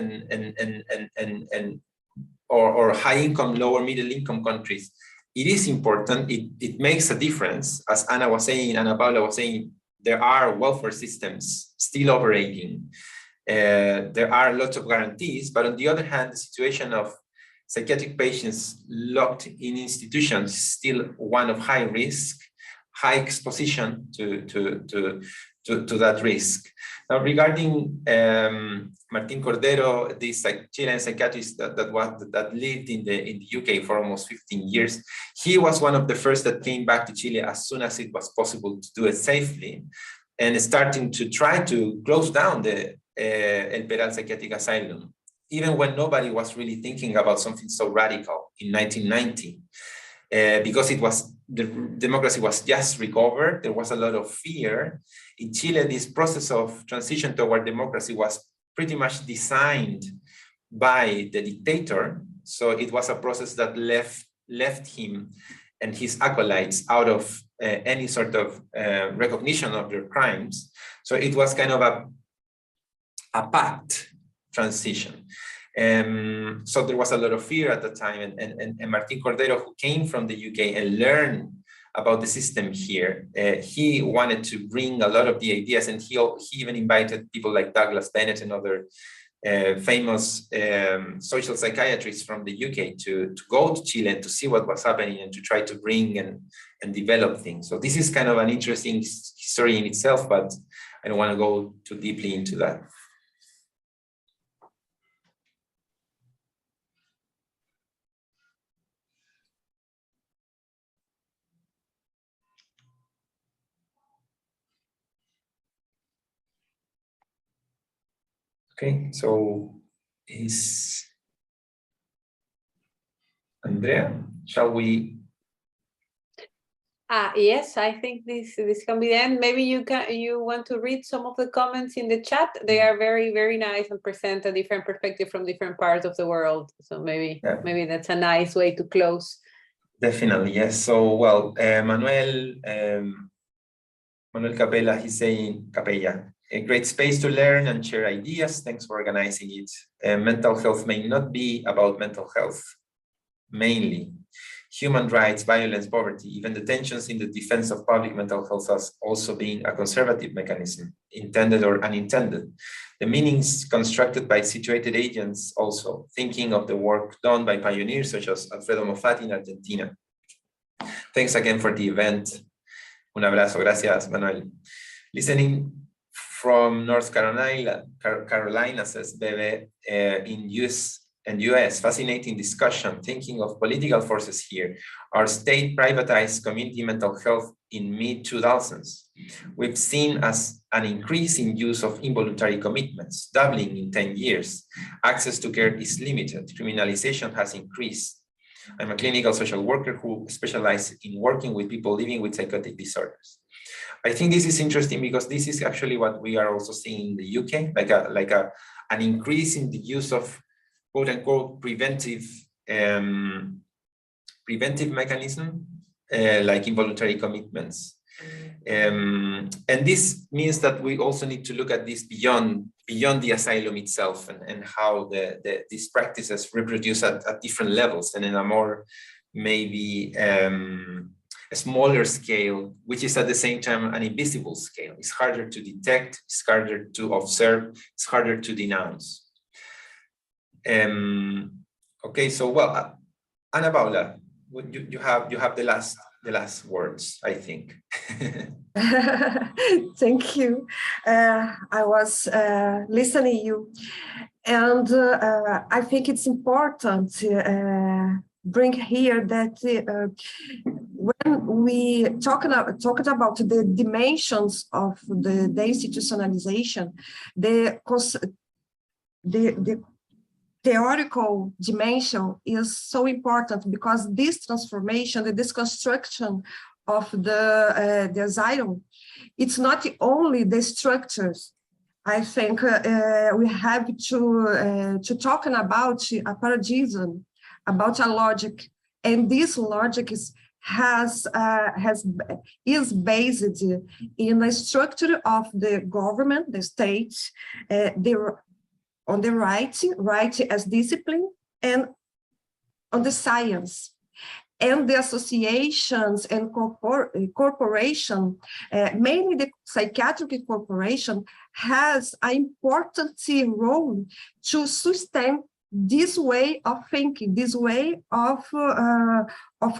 or high income, lower middle income countries, it is important. It makes a difference. As Paula was saying, there are welfare systems still operating. There are lots of guarantees, but on the other hand, the situation of psychiatric patients locked in institutions is still one of high risk, high exposition to that risk. Now, regarding Martín Cordero, this Chilean psychiatrist that lived in the UK for almost 15 years, he was one of the first that came back to Chile as soon as it was possible to do it safely, and starting to try to close down the El Peral Psychiatric Asylum, even when nobody was really thinking about something so radical in 1990, because the democracy was just recovered. There was a lot of fear. In Chile, this process of transition toward democracy was pretty much designed by the dictator. So it was a process that left him and his acolytes out of any sort of recognition of their crimes. So it was kind of a pact transition. So there was a lot of fear at the time, and Martín Cordero, who came from the UK and learned about the system here, he wanted to bring a lot of the ideas, and he even invited people like Douglas Bennett and other famous social psychiatrists from the UK to go to Chile and to see what was happening and to try to bring and develop things. So this is kind of an interesting story in itself, but I don't want to go too deeply into that. Okay, so is Andrea, shall we? Yes, I think this can be the end. Maybe you want to read some of the comments in the chat. They are very, very nice and present a different perspective from different parts of the world. So maybe that's a nice way to close. Definitely, yes. So, well, Manuel Capella, he's saying, Capella, a great space to learn and share ideas. Thanks for organizing it. Mental health may not be about mental health, mainly. Human rights, violence, poverty, even the tensions in the defense of public mental health as also being a conservative mechanism, intended or unintended. The meanings constructed by situated agents also, thinking of the work done by pioneers such as Alfredo Moffat in Argentina. Thanks again for the event. Un abrazo, gracias, Manuel. Listening from North Carolina, says Bebe, in US, fascinating discussion, thinking of political forces here. Our state privatized community mental health in mid-2000s. We've seen as an increase in use of involuntary commitments, doubling in 10 years. Access to care is limited. Criminalization has increased. I'm a clinical social worker who specializes in working with people living with psychotic disorders. I think this is interesting because this is actually what we are also seeing in the UK, like an increase in the use of quote unquote preventive mechanism, like involuntary commitments. And this means that we also need to look at this beyond the asylum itself and how these practices reproduce at different levels and in a more maybe a smaller scale, which is at the same time an invisible scale. It's harder to detect, it's harder to observe, it's harder to denounce. Okay, so well, Ana Paula, you have the last words, I think. Thank you. I was listening you, and I think it's important to bring here that when we talked about the dimensions of the deinstitutionalization, the theoretical dimension is so important, because this transformation, this construction of the asylum, it's not only the structures. I think we have to talking about a paradigm, about a logic, and this logic is based in the structure of the government, the state, on the right as discipline, and on the science. And the associations and corporation, mainly the psychiatric corporation, has an important role to sustain this way of thinking, this way of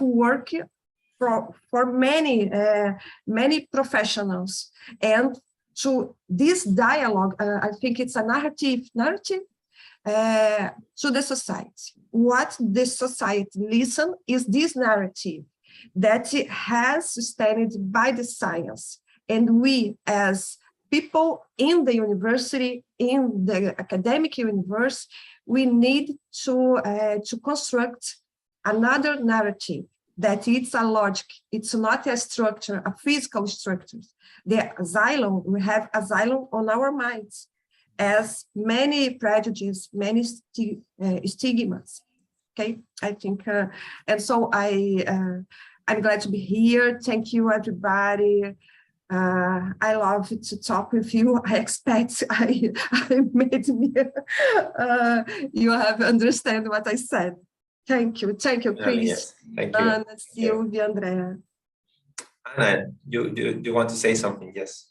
work for many professionals. And to this dialogue, I think it's a narrative to the society. What the society listen is this narrative that has sustained by the science. And we, as people in the university, in the academic universe, we need to construct another narrative, that it's a logic, it's not a structure, a physical structure. The asylum, we have asylum on our minds, as many prejudices, many stigmas. Okay, I think, and so I'm glad to be here. Thank you, everybody. I love to talk with you. I expect I made me, you have understand what I said. Thank you, Chris. Yes. Thank you. Ana, Silvia, Andrea. Anna, you want to say something? Yes.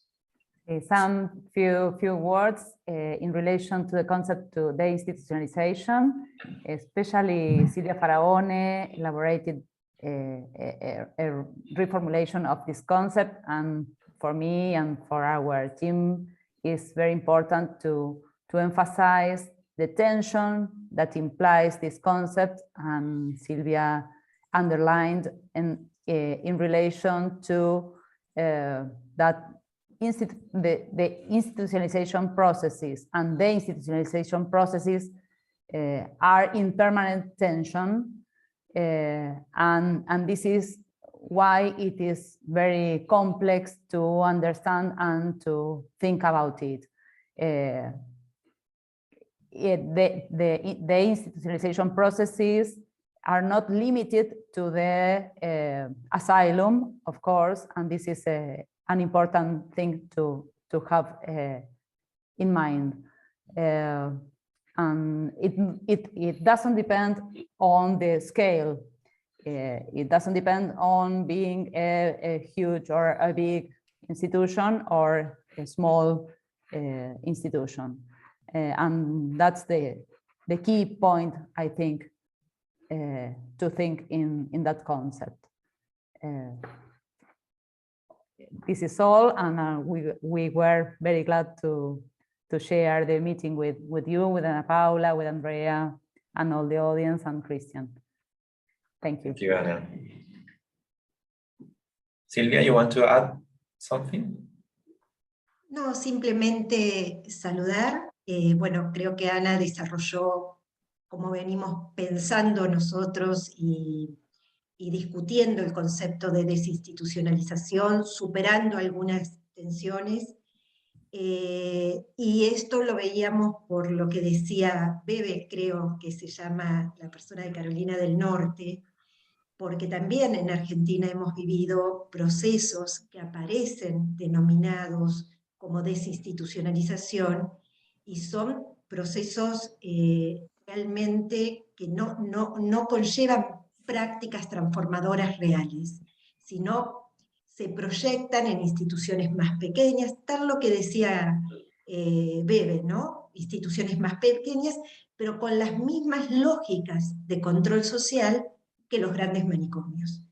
Some few words in relation to the concept to deinstitutionalization, especially Silvia Faraone elaborated a reformulation of this concept, and for me and for our team, it's very important to emphasize the tension that implies this concept, and Silvia underlined in relation to that the institutionalization processes and the institutionalization processes are in permanent tension, and this is why it is very complex to understand and to think about it. The institutionalization processes are not limited to the asylum, of course, and this is an important thing to have in mind. And it doesn't depend on the scale. It doesn't depend on being a huge or a big institution or a small institution. And that's the key point, I think, to think in that concept. This is all, and we were very glad to share the meeting with you, with Ana Paula, with Andrea, and all the audience, and Christian. Thank you. Thank you, Anna. Silvia, you want to add something? No, simplemente saludar. Bueno, creo que Ana desarrolló cómo venimos pensando nosotros y discutiendo el concepto de desinstitucionalización, superando algunas tensiones. Y esto lo veíamos por lo que decía Bebe, creo que se llama la persona de Carolina del Norte, porque también en Argentina hemos vivido procesos que aparecen denominados como desinstitucionalización, y son procesos realmente que no conllevan prácticas transformadoras reales, sino se proyectan en instituciones más pequeñas, tal lo que decía Bebe, ¿no? Instituciones más pequeñas, pero con las mismas lógicas de control social que los grandes manicomios.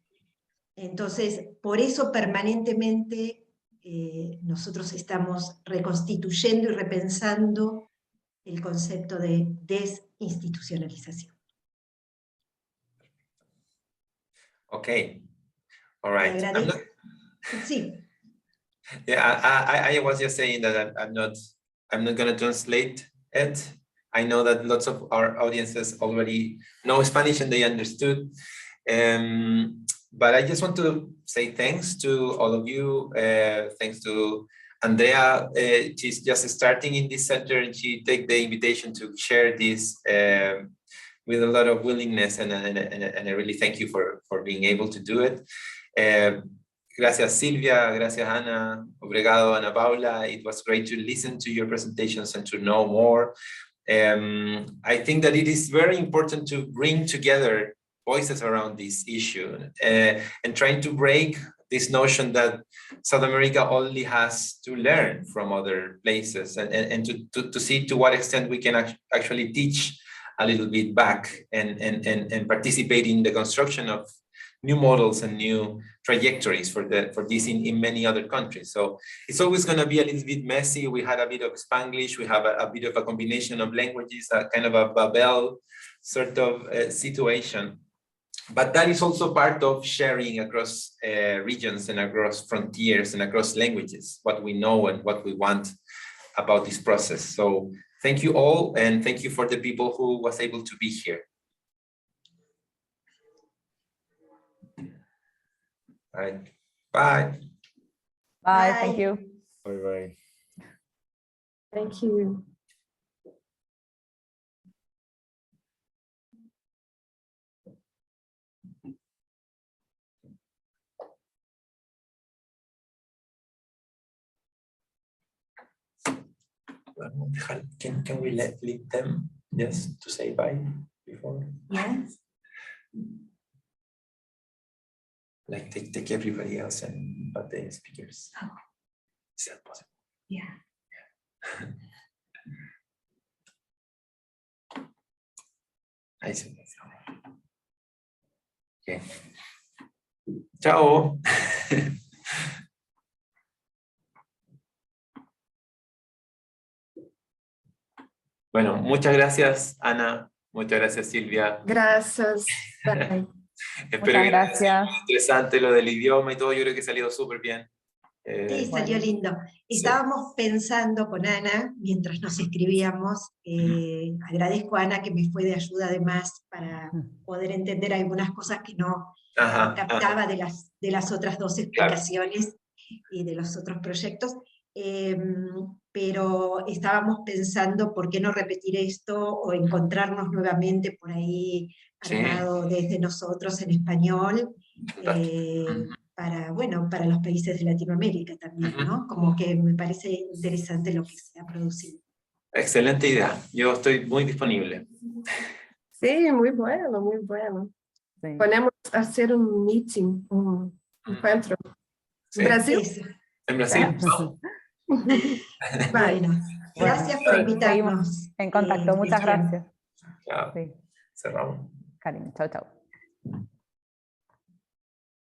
Entonces, por eso permanentemente nosotros estamos reconstituyendo y repensando el concepto de desinstitucionalización. Okay, all right. Sí. Yeah, I was just saying that I'm not going to translate it. I know that lots of our audiences already know Spanish and they understood. But I just want to say thanks to all of you. Thanks to Andrea. She's just starting in this center and she take the invitation to share this with a lot of willingness, and I really thank you for being able to do it. Gracias Silvia, gracias Ana, obrigado Ana Paula. It was great to listen to your presentations and to know more. I think that it is very important to bring together voices around this issue and trying to break this notion that South America only has to learn from other places, and to see to what extent we can actually teach a little bit back and participate in the construction of new models and new trajectories for this in many other countries. So it's always going to be a little bit messy. We had a bit of Spanglish, we have a bit of a combination of languages, a kind of a Babel sort of situation. But that is also part of sharing across regions and across frontiers and across languages, what we know and what we want about this process. So thank you all, and thank you for the people who was able to be here. All right. Bye. Bye. Thank you. Bye-bye. Thank you. Can we leave them just to say bye before? Yes. Like take everybody else and but the speakers. Oh. Is that possible? Yeah. I see. Okay. Ciao. Bueno, muchas gracias, Ana. Muchas gracias, Silvia. Gracias. Bye. Espero Muchas que gracias. haya sido interesante lo del idioma y todo. Yo creo que ha salido súper bien. Sí, salió lindo. Estábamos pensando con Ana, mientras nos escribíamos, agradezco a Ana que me fue de ayuda además para poder entender algunas cosas que no captaba de las otras dos explicaciones y de los otros proyectos. Pero estábamos pensando por qué no repetir esto o encontrarnos nuevamente por ahí armado desde nosotros en español, para, bueno, para los países de Latinoamérica también, ¿no? Como que me parece interesante lo que se ha producido. Excelente idea, yo estoy muy disponible. Sí, muy bueno, muy bueno. Sí. Podemos hacer un meeting, un encuentro. Sí. Brasil. Eso. En Brasil. Bueno, gracias por invitarnos. En contacto, muchas gracias. Chao. Sí. Cerramos. Cariño, chao, chao.